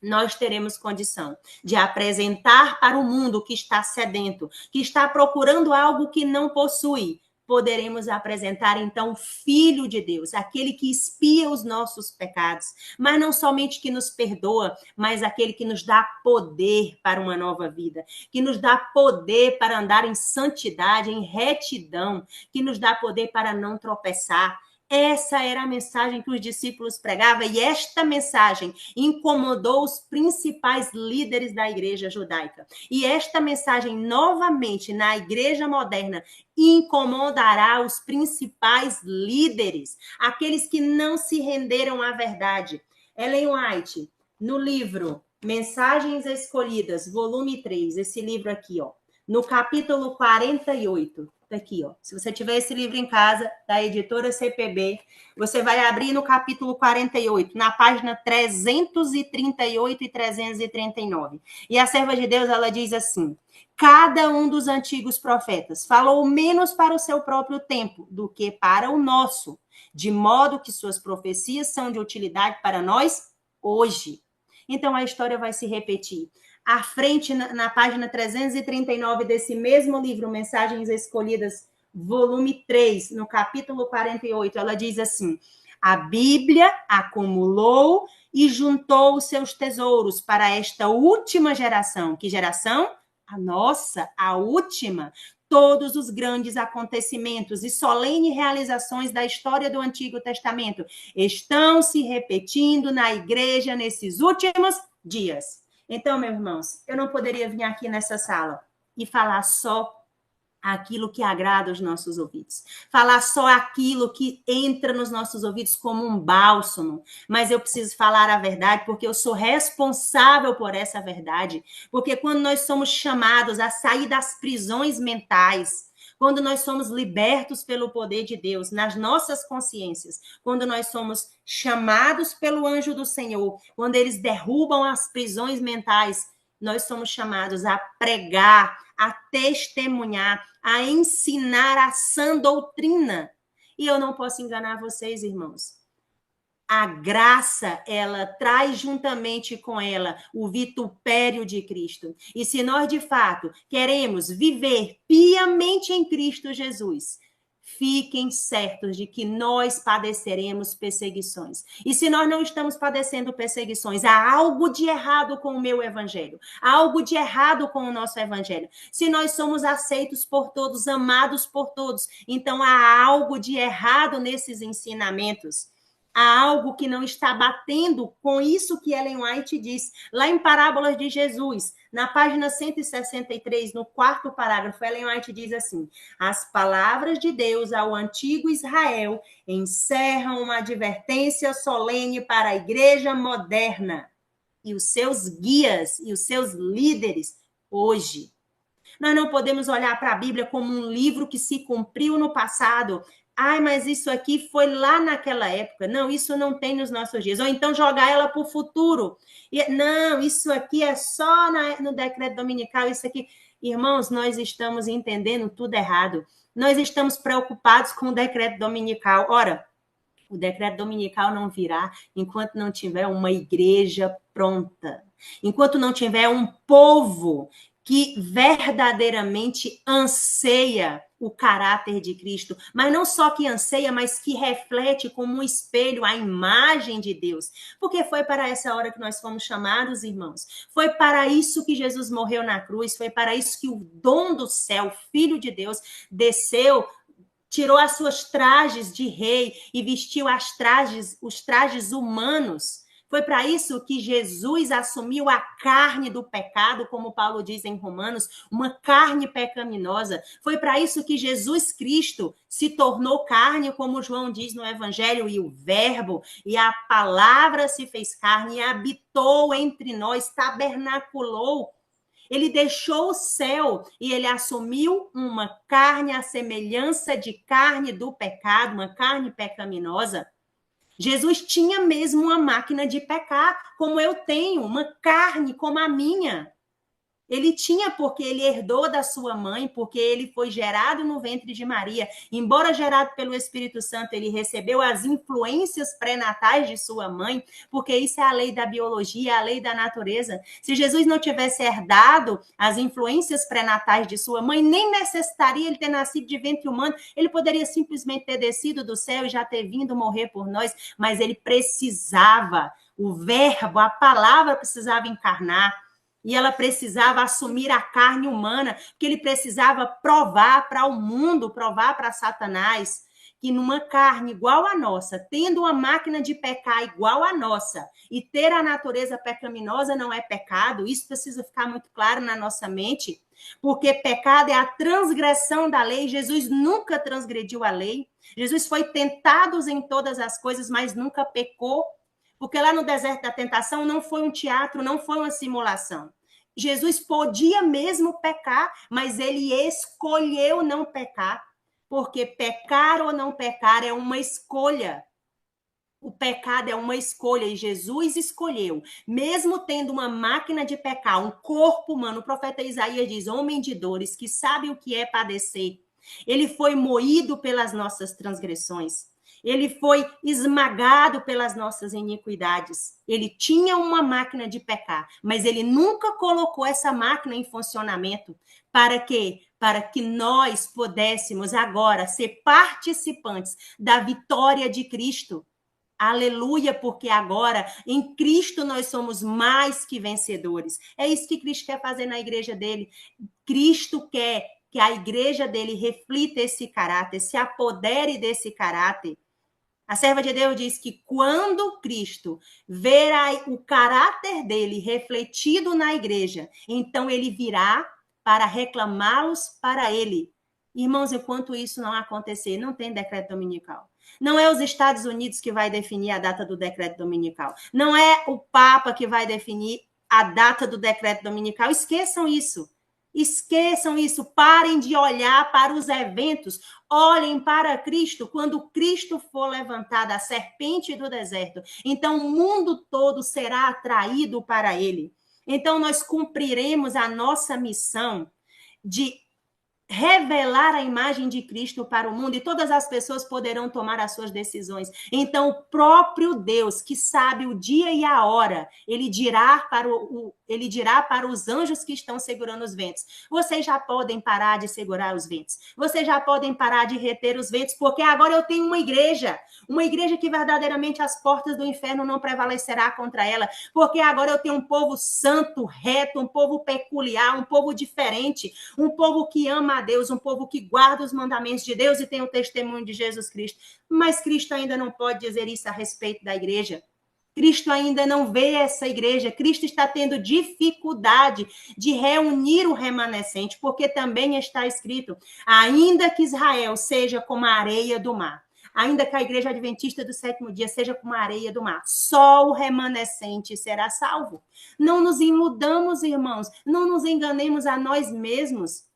nós teremos condição de apresentar para o mundo que está sedento, que está procurando algo que não possui. Poderemos apresentar, então, o Filho de Deus, aquele que expia os nossos pecados, mas não somente que nos perdoa, mas aquele que nos dá poder para uma nova vida, que nos dá poder para andar em santidade, em retidão, que nos dá poder para não tropeçar. Essa era a mensagem que os discípulos pregavam, e esta mensagem incomodou os principais líderes da igreja judaica. E esta mensagem, novamente, na igreja moderna, incomodará os principais líderes, aqueles que não se renderam à verdade. Ellen White, no livro Mensagens Escolhidas, volume 3, esse livro aqui, ó, no capítulo 48, Tá aqui, ó. Se você tiver esse livro em casa, da editora CPB, você vai abrir no capítulo 48, na página 338 e 339. E a serva de Deus, ela diz assim: cada um dos antigos profetas falou menos para o seu próprio tempo do que para o nosso, de modo que suas profecias são de utilidade para nós hoje. Então a história vai se repetir. À frente, na página 339 desse mesmo livro, Mensagens Escolhidas, volume 3, no capítulo 48, ela diz assim: a Bíblia acumulou e juntou os seus tesouros para esta última geração. Que geração? A nossa, a última. Todos os grandes acontecimentos e solenes realizações da história do Antigo Testamento estão se repetindo na igreja nesses últimos dias. Então, meus irmãos, eu não poderia vir aqui nessa sala e falar só aquilo que agrada os nossos ouvidos. Falar só aquilo que entra nos nossos ouvidos como um bálsamo. Mas eu preciso falar a verdade porque eu sou responsável por essa verdade. Porque quando nós somos chamados a sair das prisões mentais, quando nós somos libertos pelo poder de Deus nas nossas consciências, quando nós somos chamados pelo anjo do Senhor, quando eles derrubam as prisões mentais, nós somos chamados a pregar, a testemunhar, a ensinar a sã doutrina. E eu não posso enganar vocês, irmãos. A graça, ela traz juntamente com ela o vitupério de Cristo. E se nós, de fato, queremos viver piamente em Cristo Jesus, fiquem certos de que nós padeceremos perseguições. E se nós não estamos padecendo perseguições, há algo de errado com o meu evangelho, há algo de errado com o nosso evangelho. Se nós somos aceitos por todos, amados por todos, então há algo de errado nesses ensinamentos. Há algo que não está batendo com isso que Ellen White diz lá em Parábolas de Jesus. Na página 163, no quarto parágrafo, Ellen White diz assim: as palavras de Deus ao antigo Israel encerram uma advertência solene para a igreja moderna e os seus guias e os seus líderes hoje. Nós não podemos olhar para a Bíblia como um livro que se cumpriu no passado. Ai, mas isso aqui foi lá naquela época. Não, isso não tem nos nossos dias. Ou então jogar ela para o futuro. Não, isso aqui é só no decreto dominical, isso aqui. Irmãos, nós estamos entendendo tudo errado. Nós estamos preocupados com o decreto dominical. Ora, o decreto dominical não virá enquanto não tiver uma igreja pronta. Enquanto não tiver um povo que verdadeiramente anseia o caráter de Cristo, mas não só que anseia, mas que reflete como um espelho a imagem de Deus. Porque foi para essa hora que nós fomos chamados, irmãos. Foi para isso que Jesus morreu na cruz, foi para isso que o dom do céu, Filho de Deus, desceu, tirou as suas trajes de rei e vestiu os trajes humanos. Foi para isso que Jesus assumiu a carne do pecado, como Paulo diz em Romanos, uma carne pecaminosa. Foi para isso que Jesus Cristo se tornou carne, como João diz no Evangelho, e o Verbo, e a palavra se fez carne e habitou entre nós, tabernaculou. Ele deixou o céu e ele assumiu uma carne à semelhança de carne do pecado, uma carne pecaminosa. Jesus tinha mesmo uma máquina de pecar, como eu tenho, uma carne como a minha. Ele tinha porque ele herdou da sua mãe, porque ele foi gerado no ventre de Maria. Embora gerado pelo Espírito Santo, ele recebeu as influências pré-natais de sua mãe, porque isso é a lei da biologia, a lei da natureza. Se Jesus não tivesse herdado as influências pré-natais de sua mãe, nem necessitaria ele ter nascido de ventre humano. Ele poderia simplesmente ter descido do céu e já ter vindo morrer por nós, mas ele precisava, o verbo, a palavra precisava encarnar. E ela precisava assumir a carne humana, porque ele precisava provar para o mundo, provar para Satanás, que numa carne igual à nossa, tendo uma máquina de pecar igual à nossa, e ter a natureza pecaminosa não é pecado, isso precisa ficar muito claro na nossa mente, porque pecado é a transgressão da lei. Jesus nunca transgrediu a lei. Jesus foi tentado em todas as coisas, mas nunca pecou. Porque lá no deserto da tentação não foi um teatro, não foi uma simulação. Jesus podia mesmo pecar, mas ele escolheu não pecar, porque pecar ou não pecar é uma escolha. O pecado é uma escolha e Jesus escolheu, mesmo tendo uma máquina de pecar, um corpo humano. O profeta Isaías diz: homem de dores, que sabe o que é padecer. Ele foi moído pelas nossas transgressões. Ele foi esmagado pelas nossas iniquidades. Ele tinha uma máquina de pecar, mas ele nunca colocou essa máquina em funcionamento. Para quê? Para que nós pudéssemos agora ser participantes da vitória de Cristo. Aleluia, porque agora em Cristo nós somos mais que vencedores. É isso que Cristo quer fazer na igreja dele. Cristo quer que a igreja dele reflita esse caráter, se apodere desse caráter. A serva de Deus diz que quando Cristo ver o caráter dele refletido na igreja, então ele virá para reclamá-los para ele. Irmãos, enquanto isso não acontecer, não tem decreto dominical. Não é os Estados Unidos que vai definir a data do decreto dominical. Não é o Papa que vai definir a data do decreto dominical. Esqueçam isso. Esqueçam isso. Parem de olhar para os eventos. Olhem para Cristo. Quando Cristo for levantado, a serpente do deserto, então o mundo todo será atraído para ele. Então nós cumpriremos a nossa missão de revelar a imagem de Cristo para o mundo e todas as pessoas poderão tomar as suas decisões. Então, o próprio Deus, que sabe o dia e a hora, ele dirá para os anjos que estão segurando os ventos: vocês já podem parar de segurar os ventos. Vocês já podem parar de reter os ventos, porque agora eu tenho uma igreja que verdadeiramente as portas do inferno não prevalecerá contra ela, porque agora eu tenho um povo santo, reto, um povo peculiar, um povo diferente, um povo que ama a Deus, um povo que guarda os mandamentos de Deus e tem o testemunho de Jesus Cristo. Mas Cristo ainda não pode dizer isso a respeito da igreja. Cristo ainda não vê essa igreja. Cristo está tendo dificuldade de reunir o remanescente, porque também está escrito: ainda que Israel seja como a areia do mar, ainda que a igreja adventista do sétimo dia seja como a areia do mar, só o remanescente será salvo. Não nos iludamos, irmãos, não nos enganemos a nós mesmos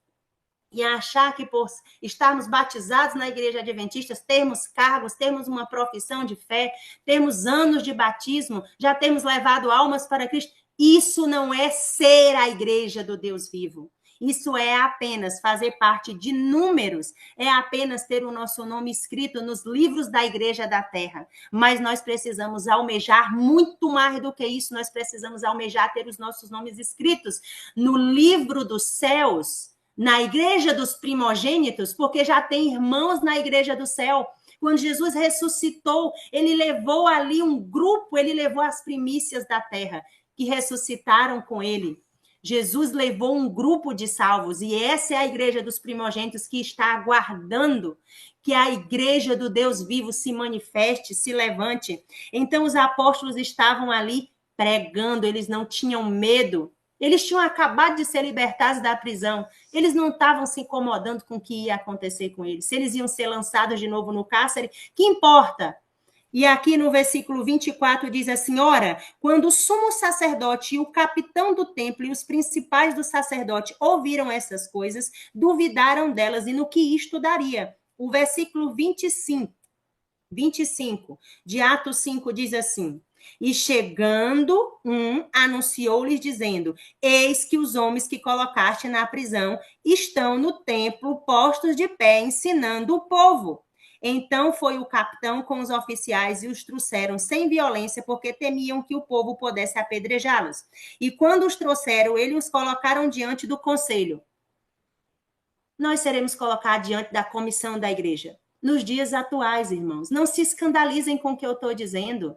e achar que por estarmos batizados na igreja adventista, termos cargos, termos uma profissão de fé, termos anos de batismo, já temos levado almas para Cristo. Isso não é ser a igreja do Deus vivo. Isso é apenas fazer parte de números, é apenas ter o nosso nome escrito nos livros da igreja da terra. Mas nós precisamos almejar muito mais do que isso, nós precisamos almejar ter os nossos nomes escritos no livro dos céus, na igreja dos primogênitos, porque já tem irmãos na igreja do céu. Quando Jesus ressuscitou, ele levou ali um grupo, ele levou as primícias da terra, que ressuscitaram com ele. Jesus levou um grupo de salvos, e essa é a igreja dos primogênitos que está aguardando que a igreja do Deus vivo se manifeste, se levante. Então os apóstolos estavam ali pregando, eles não tinham medo. Eles tinham acabado de ser libertados da prisão. Eles não estavam se incomodando com o que ia acontecer com eles. Se eles iam ser lançados de novo no cárcere, que importa? E aqui no versículo 24 diz assim: ora, quando o sumo sacerdote e o capitão do templo e os principais do sacerdote ouviram essas coisas, duvidaram delas e no que isto daria. O versículo 25 de Atos 5 diz assim: e chegando anunciou-lhes dizendo: eis que os homens que colocaste na prisão estão no templo postos de pé ensinando o povo. Então foi o capitão com os oficiais e os trouxeram sem violência, porque temiam que o povo pudesse apedrejá-los. E quando os trouxeram, eles os colocaram diante do conselho. Nós seremos colocados diante da comissão da igreja nos dias atuais, irmãos. Não se escandalizem com o que eu estou dizendo.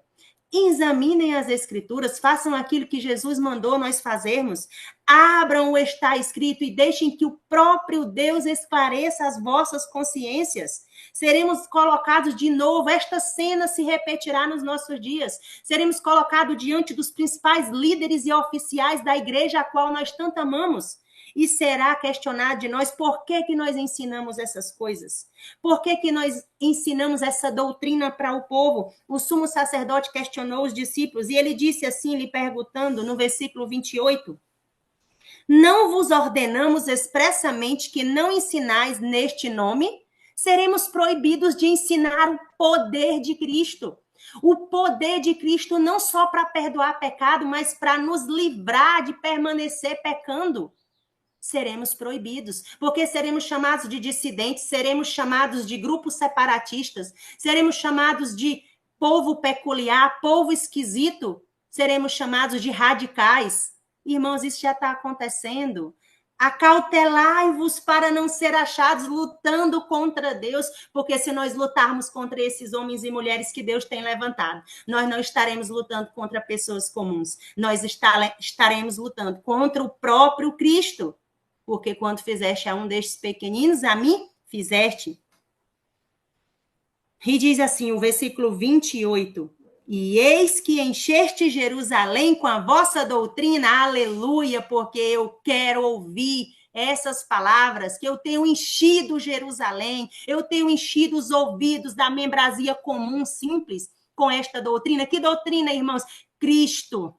Examinem as escrituras, façam aquilo que Jesus mandou nós fazermos. Abram o está escrito e deixem que o próprio Deus esclareça as vossas consciências. Seremos colocados de novo, esta cena se repetirá nos nossos dias. Seremos colocados diante dos principais líderes e oficiais da igreja a qual nós tanto amamos. E será questionado de nós por que nós ensinamos essas coisas. Por que nós ensinamos essa doutrina para o povo? O sumo sacerdote questionou os discípulos e ele disse assim, lhe perguntando no versículo 28, Não vos ordenamos expressamente que não ensinais neste nome? Seremos proibidos de ensinar o poder de Cristo. O poder de Cristo não só para perdoar pecado, mas para nos livrar de permanecer pecando. Seremos proibidos, porque seremos chamados de dissidentes, seremos chamados de grupos separatistas, seremos chamados de povo peculiar, povo esquisito, seremos chamados de radicais. Irmãos, isso já está acontecendo. Acautelai-vos para não ser achados lutando contra Deus, porque se nós lutarmos contra esses homens e mulheres que Deus tem levantado, nós não estaremos lutando contra pessoas comuns, nós estaremos lutando contra o próprio Cristo. Porque quando fizeste a um destes pequeninos, a mim fizeste. E diz assim, o versículo 28, e eis que encheste Jerusalém com a vossa doutrina, aleluia, porque eu quero ouvir essas palavras, que eu tenho enchido Jerusalém, eu tenho enchido os ouvidos da membrazia comum, simples, com esta doutrina. Que doutrina, irmãos? Cristo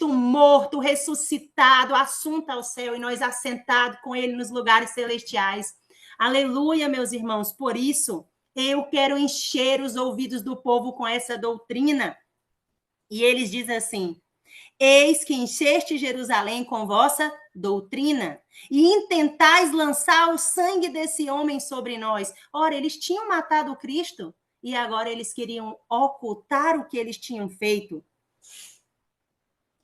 morto, ressuscitado, assunto ao céu e nós assentados com ele nos lugares celestiais. Aleluia, meus irmãos. Por isso, eu quero encher os ouvidos do povo com essa doutrina. E eles dizem assim, eis que encheste Jerusalém com vossa doutrina e intentais lançar o sangue desse homem sobre nós. Ora, eles tinham matado Cristo e agora eles queriam ocultar o que eles tinham feito.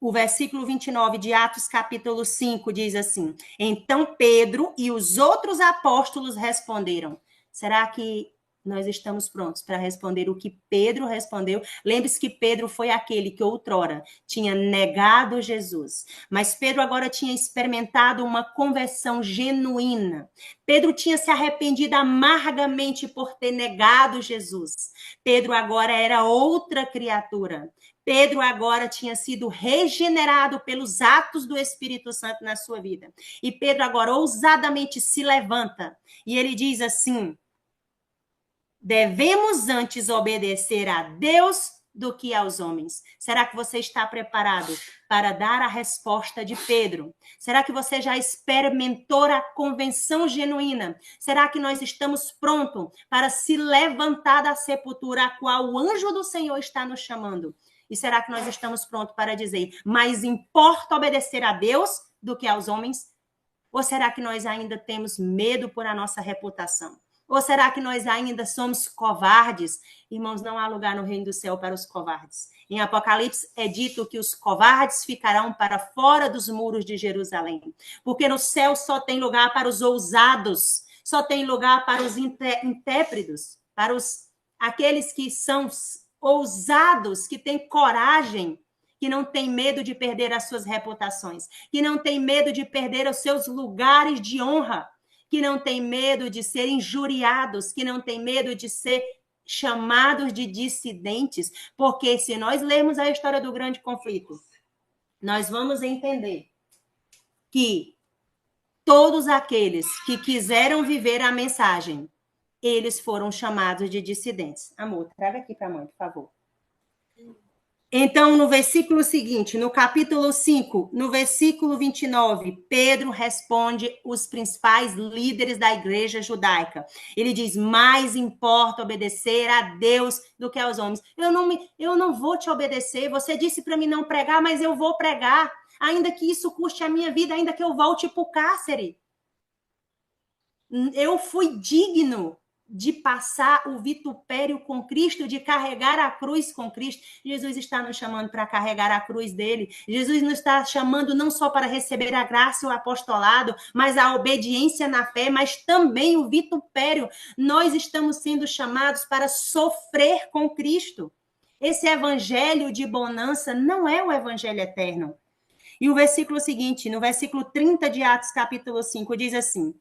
O versículo 29 de Atos, capítulo 5, diz assim, então Pedro e os outros apóstolos responderam. Será que nós estamos prontos para responder o que Pedro respondeu? Lembre-se que Pedro foi aquele que outrora tinha negado Jesus, mas Pedro agora tinha experimentado uma conversão genuína. Pedro tinha se arrependido amargamente por ter negado Jesus. Pedro agora era outra criatura. Pedro agora tinha sido regenerado pelos atos do Espírito Santo na sua vida. E Pedro agora ousadamente se levanta e ele diz assim, devemos antes obedecer a Deus do que aos homens. Será que você está preparado para dar a resposta de Pedro? Será que você já experimentou a convenção genuína? Será que nós estamos prontos para se levantar da sepultura a qual o anjo do Senhor está nos chamando? E será que nós estamos prontos para dizer, mais importa obedecer a Deus do que aos homens? Ou será que nós ainda temos medo por a nossa reputação? Ou será que nós ainda somos covardes? Irmãos, não há lugar no reino do céu para os covardes. Em Apocalipse é dito que os covardes ficarão para fora dos muros de Jerusalém. Porque no céu só tem lugar para os ousados, só tem lugar para os intrépidos, para aqueles que são ousados, que têm coragem, que não têm medo de perder as suas reputações, que não têm medo de perder os seus lugares de honra, que não têm medo de ser injuriados, que não têm medo de ser chamados de dissidentes, porque se nós lermos a história do grande conflito, nós vamos entender que todos aqueles que quiseram viver a mensagem, eles foram chamados de dissidentes. Amor, traga aqui para a mãe, por favor. Então, no versículo seguinte, no capítulo 5, no versículo 29, Pedro responde os principais líderes da igreja judaica. Ele diz, mais importa obedecer a Deus do que aos homens. Eu não vou te obedecer, você disse para mim não pregar, mas eu vou pregar, ainda que isso custe a minha vida, ainda que eu volte para o cárcere. Eu fui digno de passar o vitupério com Cristo, de carregar a cruz com Cristo. Jesus está nos chamando para carregar a cruz dele. Jesus nos está chamando não só para receber a graça e o apostolado, mas a obediência na fé, mas também o vitupério. Nós estamos sendo chamados para sofrer com Cristo. Esse evangelho de bonança não é o evangelho eterno. E o versículo seguinte, no versículo 30 de Atos, capítulo 5, diz assim,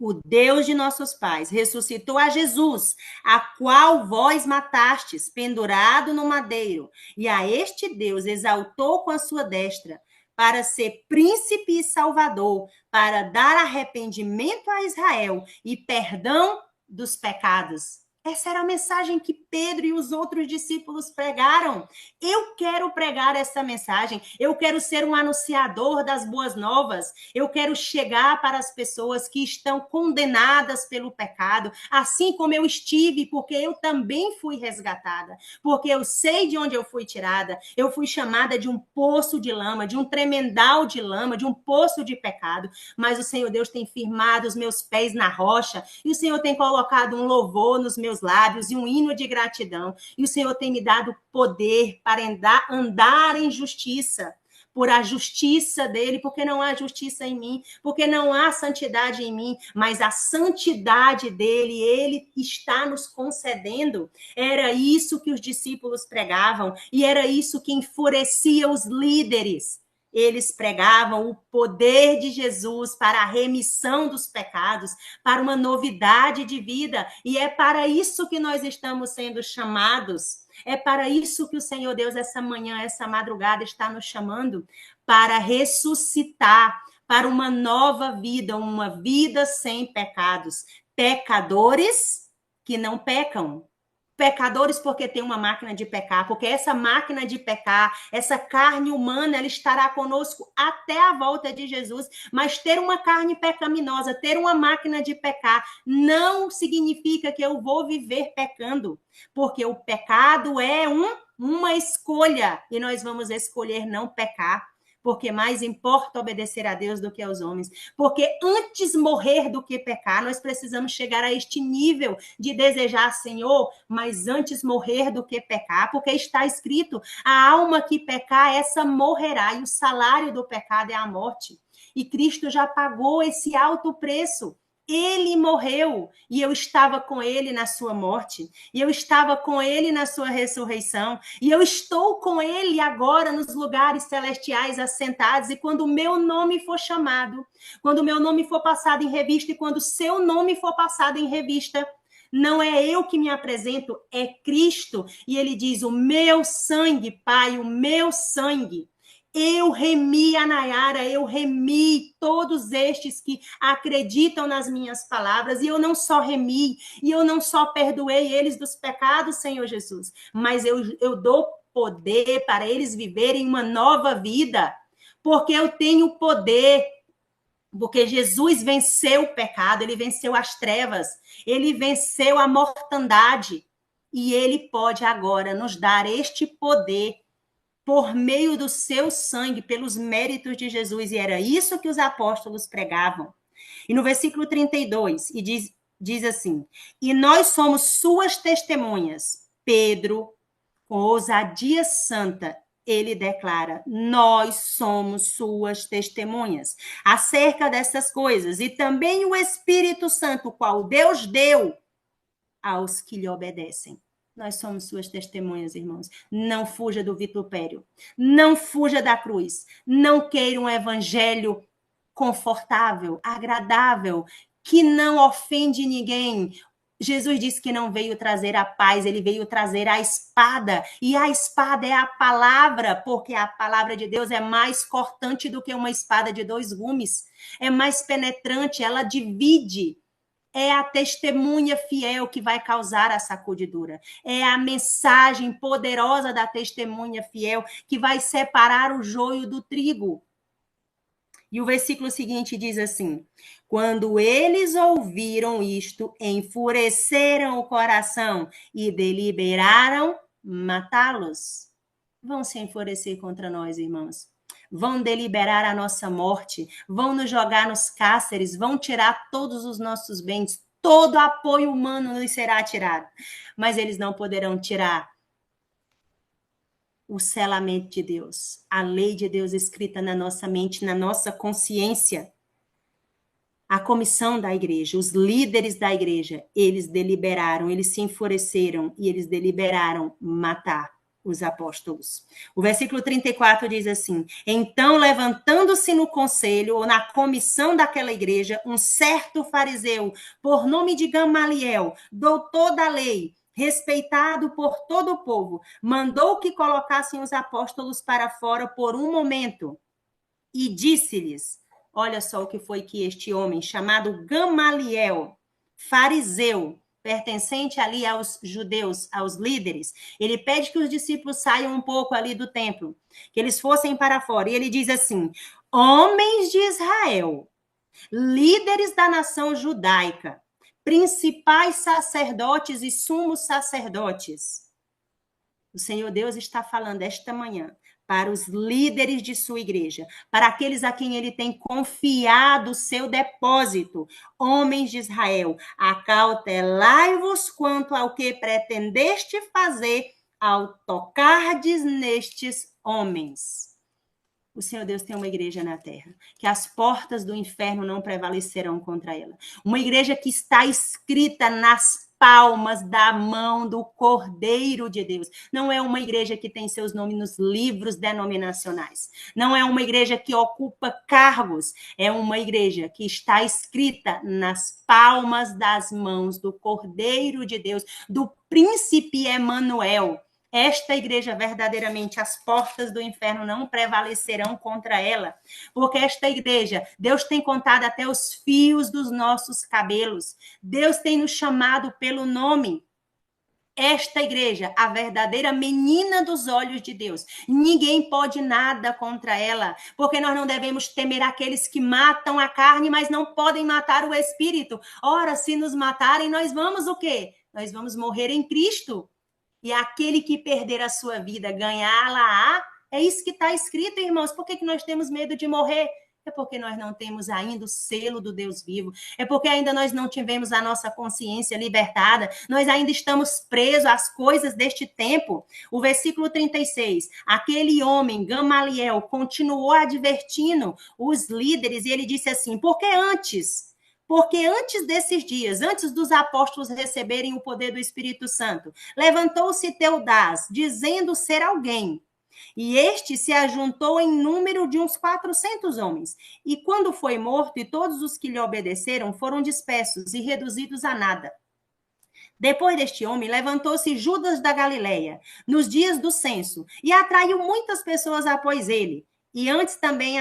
o Deus de nossos pais ressuscitou a Jesus, a qual vós matastes, pendurado no madeiro, e a este Deus exaltou com a sua destra, para ser príncipe e salvador, para dar arrependimento a Israel e perdão dos pecados. Essa era a mensagem que Pedro e os outros discípulos pregaram. Eu quero pregar essa mensagem. Eu quero ser um anunciador das boas novas. Eu quero chegar para as pessoas que estão condenadas pelo pecado, assim como eu estive, porque eu também fui resgatada. Porque eu sei de onde eu fui tirada. Eu fui chamada de um poço de lama, de um tremendal de lama, de um poço de pecado. Mas o Senhor Deus tem firmado os meus pés na rocha e o Senhor tem colocado um louvor nos meus lábios e um hino de gratidão. E o Senhor tem me dado poder para andar em justiça, por a justiça dele, porque não há justiça em mim, porque não há santidade em mim, mas a santidade dele, ele está nos concedendo. Era isso que os discípulos pregavam e era isso que enfurecia os líderes. Eles pregavam o poder de Jesus para a remissão dos pecados, para uma novidade de vida. E é para isso que nós estamos sendo chamados. É para isso que o Senhor Deus, essa manhã, essa madrugada, está nos chamando para ressuscitar, para uma nova vida, uma vida sem pecados. Pecadores que não pecam. Pecadores porque tem uma máquina de pecar, porque essa máquina de pecar, essa carne humana, ela estará conosco até a volta de Jesus, mas ter uma carne pecaminosa, ter uma máquina de pecar, não significa que eu vou viver pecando, porque o pecado é uma escolha, e nós vamos escolher não pecar, porque mais importa obedecer a Deus do que aos homens. Porque antes morrer do que pecar, nós precisamos chegar a este nível de desejar, Senhor, mas antes morrer do que pecar, porque está escrito, a alma que pecar, essa morrerá, e o salário do pecado é a morte. E Cristo já pagou esse alto preço. Ele morreu e eu estava com ele na sua morte, e eu estava com ele na sua ressurreição, e eu estou com ele agora nos lugares celestiais assentados, e quando o meu nome for chamado, quando o meu nome for passado em revista, e quando o seu nome for passado em revista, não é eu que me apresento, é Cristo, e ele diz, o meu sangue, Pai, o meu sangue. Eu remi a Nayara, eu remi todos estes que acreditam nas minhas palavras, e eu não só remi, e eu não só perdoei eles dos pecados, Senhor Jesus, mas eu dou poder para eles viverem uma nova vida, porque eu tenho poder, porque Jesus venceu o pecado, ele venceu as trevas, ele venceu a mortandade, e ele pode agora nos dar este poder por meio do seu sangue, pelos méritos de Jesus. E era isso que os apóstolos pregavam. E no versículo 32, e diz assim, e nós somos suas testemunhas. Pedro, com ousadia santa, ele declara, nós somos suas testemunhas acerca dessas coisas. E também o Espírito Santo, qual Deus deu aos que lhe obedecem. Nós somos suas testemunhas, irmãos. Não fuja do vitupério. Não fuja da cruz. Não queira um evangelho confortável, agradável, que não ofende ninguém. Jesus disse que não veio trazer a paz, ele veio trazer a espada. E a espada é a palavra, porque a palavra de Deus é mais cortante do que uma espada de 2 gumes. É mais penetrante, ela divide. É a testemunha fiel que vai causar a sacudidura. É a mensagem poderosa da testemunha fiel que vai separar o joio do trigo. E o versículo seguinte diz assim, quando eles ouviram isto, enfureceram o coração e deliberaram matá-los. Vão se enfurecer contra nós, irmãos. Vão deliberar a nossa morte, vão nos jogar nos cárceres, vão tirar todos os nossos bens, todo apoio humano nos será tirado, mas eles não poderão tirar o selamento de Deus, a lei de Deus escrita na nossa mente, na nossa consciência. A comissão da igreja, os líderes da igreja, eles deliberaram, eles se enfureceram e eles deliberaram matar os apóstolos. O versículo 34 diz assim, então, levantando-se no conselho, ou na comissão daquela igreja, um certo fariseu, por nome de Gamaliel, doutor da lei, respeitado por todo o povo, mandou que colocassem os apóstolos para fora por um momento e disse-lhes, olha só o que foi que este homem, chamado Gamaliel, fariseu, pertencente ali aos judeus, aos líderes. Ele pede que os discípulos saiam um pouco ali do templo, que eles fossem para fora. E ele diz assim: homens de Israel, líderes da nação judaica, principais sacerdotes e sumos sacerdotes. O Senhor Deus está falando esta manhã para os líderes de sua igreja, para aqueles a quem ele tem confiado o seu depósito, homens de Israel, acautelai-vos quanto ao que pretendeste fazer ao tocardes nestes homens. O Senhor Deus tem uma igreja na terra, que as portas do inferno não prevalecerão contra ela. Uma igreja que está escrita nas palmas da mão do Cordeiro de Deus. Não é uma igreja que tem seus nomes nos livros denominacionais. Não é uma igreja que ocupa cargos. É uma igreja que está escrita nas palmas das mãos do Cordeiro de Deus, do Príncipe Emanuel. Esta igreja, verdadeiramente, as portas do inferno não prevalecerão contra ela, porque esta igreja, Deus tem contado até os fios dos nossos cabelos. Deus tem nos chamado pelo nome. Esta igreja, a verdadeira menina dos olhos de Deus. Ninguém pode nada contra ela, porque nós não devemos temer aqueles que matam a carne, mas não podem matar o espírito. Ora, se nos matarem, nós vamos o quê? Nós vamos morrer em Cristo. E aquele que perder a sua vida, ganhá-la-á, é isso que está escrito, irmãos. Por que nós temos medo de morrer? É porque nós não temos ainda o selo do Deus vivo. É porque ainda nós não tivemos a nossa consciência libertada. Nós ainda estamos presos às coisas deste tempo. O versículo 36. Aquele homem, Gamaliel, continuou advertindo os líderes e ele disse assim: porque antes desses dias, antes dos apóstolos receberem o poder do Espírito Santo, levantou-se Teudás, dizendo ser alguém. E este se ajuntou em número de uns 400 homens. E quando foi morto, e todos os que lhe obedeceram foram dispersos e reduzidos a nada. Depois deste homem, levantou-se Judas da Galileia, nos dias do censo, e atraiu muitas pessoas após ele. E antes também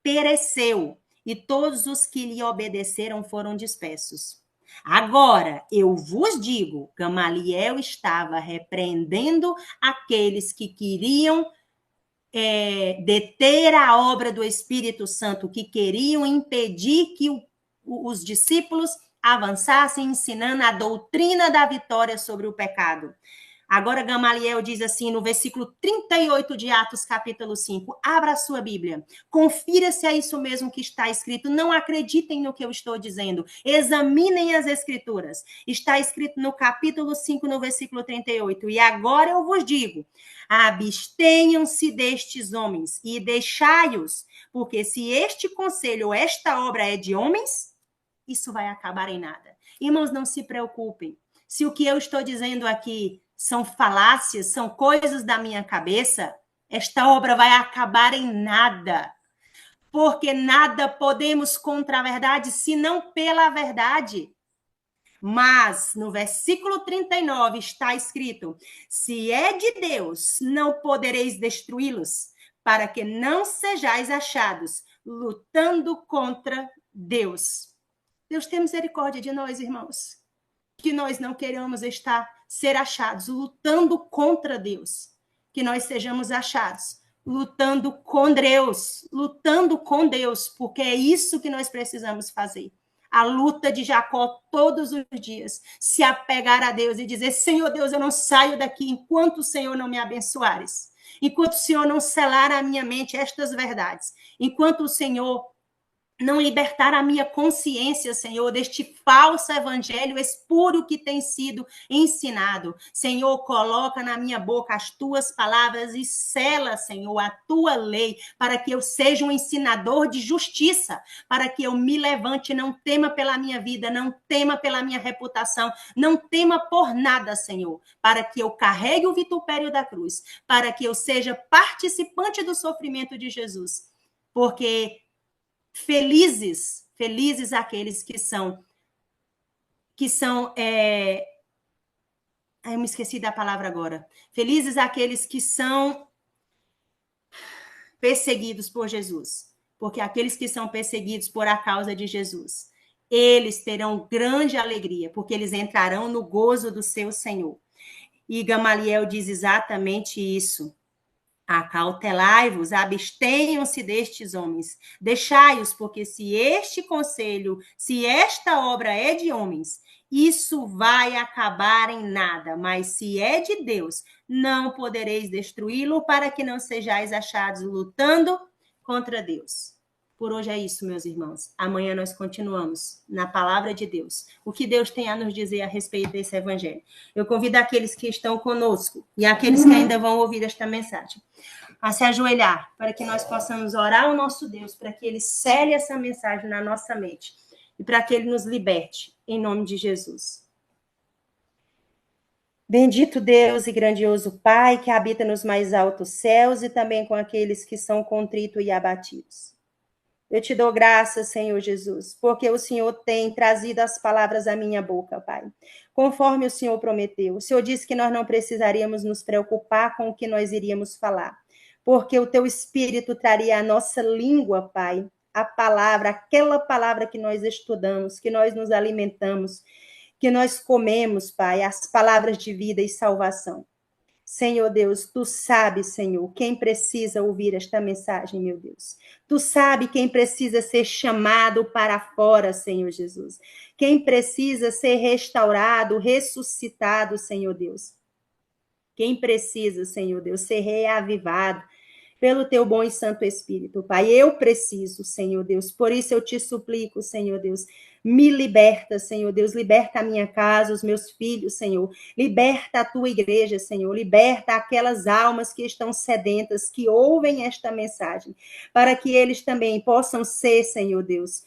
pereceu. E todos os que lhe obedeceram foram dispersos. Agora, eu vos digo, Gamaliel estava repreendendo aqueles que queriam deter a obra do Espírito Santo, que queriam impedir que os discípulos avançassem ensinando a doutrina da vitória sobre o pecado. Agora Gamaliel diz assim no versículo 38 de Atos, capítulo 5. Abra a sua Bíblia. Confira se é isso mesmo que está escrito. Não acreditem no que eu estou dizendo. Examinem as escrituras. Está escrito no capítulo 5, no versículo 38. E agora eu vos digo, abstenham-se destes homens e deixai-os, porque se este conselho ou esta obra é de homens, isso vai acabar em nada. Irmãos, não se preocupem. Se o que eu estou dizendo aqui são falácias, são coisas da minha cabeça, esta obra vai acabar em nada. Porque nada podemos contra a verdade, senão pela verdade. Mas, no versículo 39 está escrito, se é de Deus, não podereis destruí-los, para que não sejais achados lutando contra Deus. Deus tem misericórdia de nós, irmãos. Que nós não queremos ser achados lutando contra Deus. Que nós sejamos achados lutando com Deus, porque é isso que nós precisamos fazer. A luta de Jacó todos os dias, se apegar a Deus e dizer, Senhor Deus, eu não saio daqui enquanto o Senhor não me abençoares, enquanto o Senhor não selar a minha mente estas verdades, enquanto o Senhor não libertar a minha consciência, Senhor, deste falso evangelho espúrio que tem sido ensinado. Senhor, coloca na minha boca as tuas palavras e sela, Senhor, a tua lei, para que eu seja um ensinador de justiça, para que eu me levante, não tema pela minha vida, não tema pela minha reputação, não tema por nada, Senhor, para que eu carregue o vitupério da cruz, para que eu seja participante do sofrimento de Jesus. Porque felizes aqueles que são eu me esqueci da palavra agora. Felizes aqueles que são perseguidos por Jesus, porque aqueles que são perseguidos por a causa de Jesus, eles terão grande alegria, porque eles entrarão no gozo do seu Senhor. E Gamaliel diz exatamente isso. Acautelai-vos, abstenham-se destes homens, deixai-os, porque se este conselho, se esta obra é de homens, isso vai acabar em nada, mas se é de Deus, não podereis destruí-lo, para que não sejais achados lutando contra Deus. Por hoje é isso, meus irmãos. Amanhã nós continuamos na palavra de Deus. O que Deus tem a nos dizer a respeito desse evangelho. Eu convido aqueles que estão conosco e aqueles que ainda vão ouvir esta mensagem a se ajoelhar para que nós possamos orar ao nosso Deus, para que Ele cele essa mensagem na nossa mente e para que Ele nos liberte, em nome de Jesus. Bendito Deus e grandioso Pai, que habita nos mais altos céus e também com aqueles que são contritos e abatidos. Eu te dou graças, Senhor Jesus, porque o Senhor tem trazido as palavras à minha boca, Pai. Conforme o Senhor prometeu. O Senhor disse que nós não precisaríamos nos preocupar com o que nós iríamos falar, porque o teu Espírito traria a nossa língua, Pai, a palavra, aquela palavra que nós estudamos, que nós nos alimentamos, que nós comemos, Pai, as palavras de vida e salvação. Senhor Deus, tu sabes, Senhor, quem precisa ouvir esta mensagem, meu Deus. Tu sabes quem precisa ser chamado para fora, Senhor Jesus. Quem precisa ser restaurado, ressuscitado, Senhor Deus. Quem precisa, Senhor Deus, ser reavivado pelo teu bom e santo Espírito, Pai. Eu preciso, Senhor Deus. Por isso eu te suplico, Senhor Deus. Me liberta, Senhor Deus, liberta a minha casa, os meus filhos, Senhor. Liberta a tua igreja, Senhor. Liberta aquelas almas que estão sedentas, que ouvem esta mensagem, para que eles também possam ser, Senhor Deus,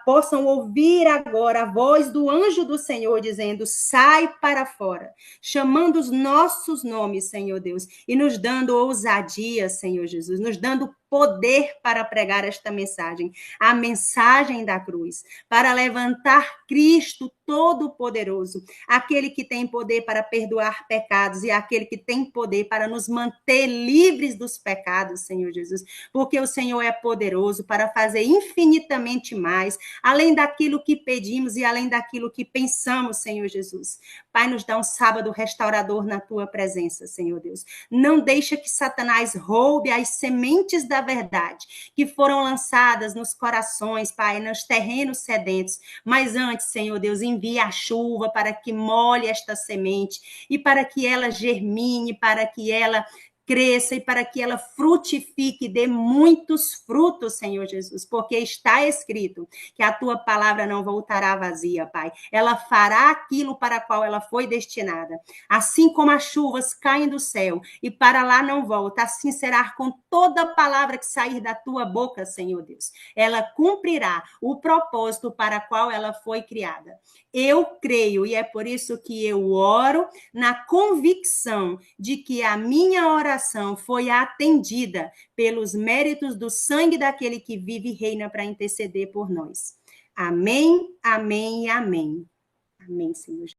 possam ouvir agora a voz do anjo do Senhor dizendo: sai para fora, chamando os nossos nomes, Senhor Deus, e nos dando ousadia, Senhor Jesus, nos dando poder para pregar esta mensagem, a mensagem da cruz, para levantar Cristo Todo-Poderoso, aquele que tem poder para perdoar pecados e aquele que tem poder para nos manter livres dos pecados, Senhor Jesus, porque o Senhor é poderoso para fazer infinitamente mais, além daquilo que pedimos e além daquilo que pensamos, Senhor Jesus. Pai, nos dá um sábado restaurador na tua presença, Senhor Deus. Não deixa que Satanás roube as sementes da verdade que foram lançadas nos corações, Pai, nos terrenos sedentos. Mas antes, Senhor Deus, envia a chuva para que molhe esta semente e para que ela germine, para que ela cresça e para que ela frutifique, dê muitos frutos, Senhor Jesus, porque está escrito que a tua palavra não voltará vazia, Pai. Ela fará aquilo para qual ela foi destinada. Assim como as chuvas caem do céu e para lá não volta, assim será com toda palavra que sair da tua boca, Senhor Deus. Ela cumprirá o propósito para qual ela foi criada. Eu creio e é por isso que eu oro na convicção de que a minha oração foi atendida pelos méritos do sangue daquele que vive e reina para interceder por nós. Amém, amém e amém. Amém, Senhor.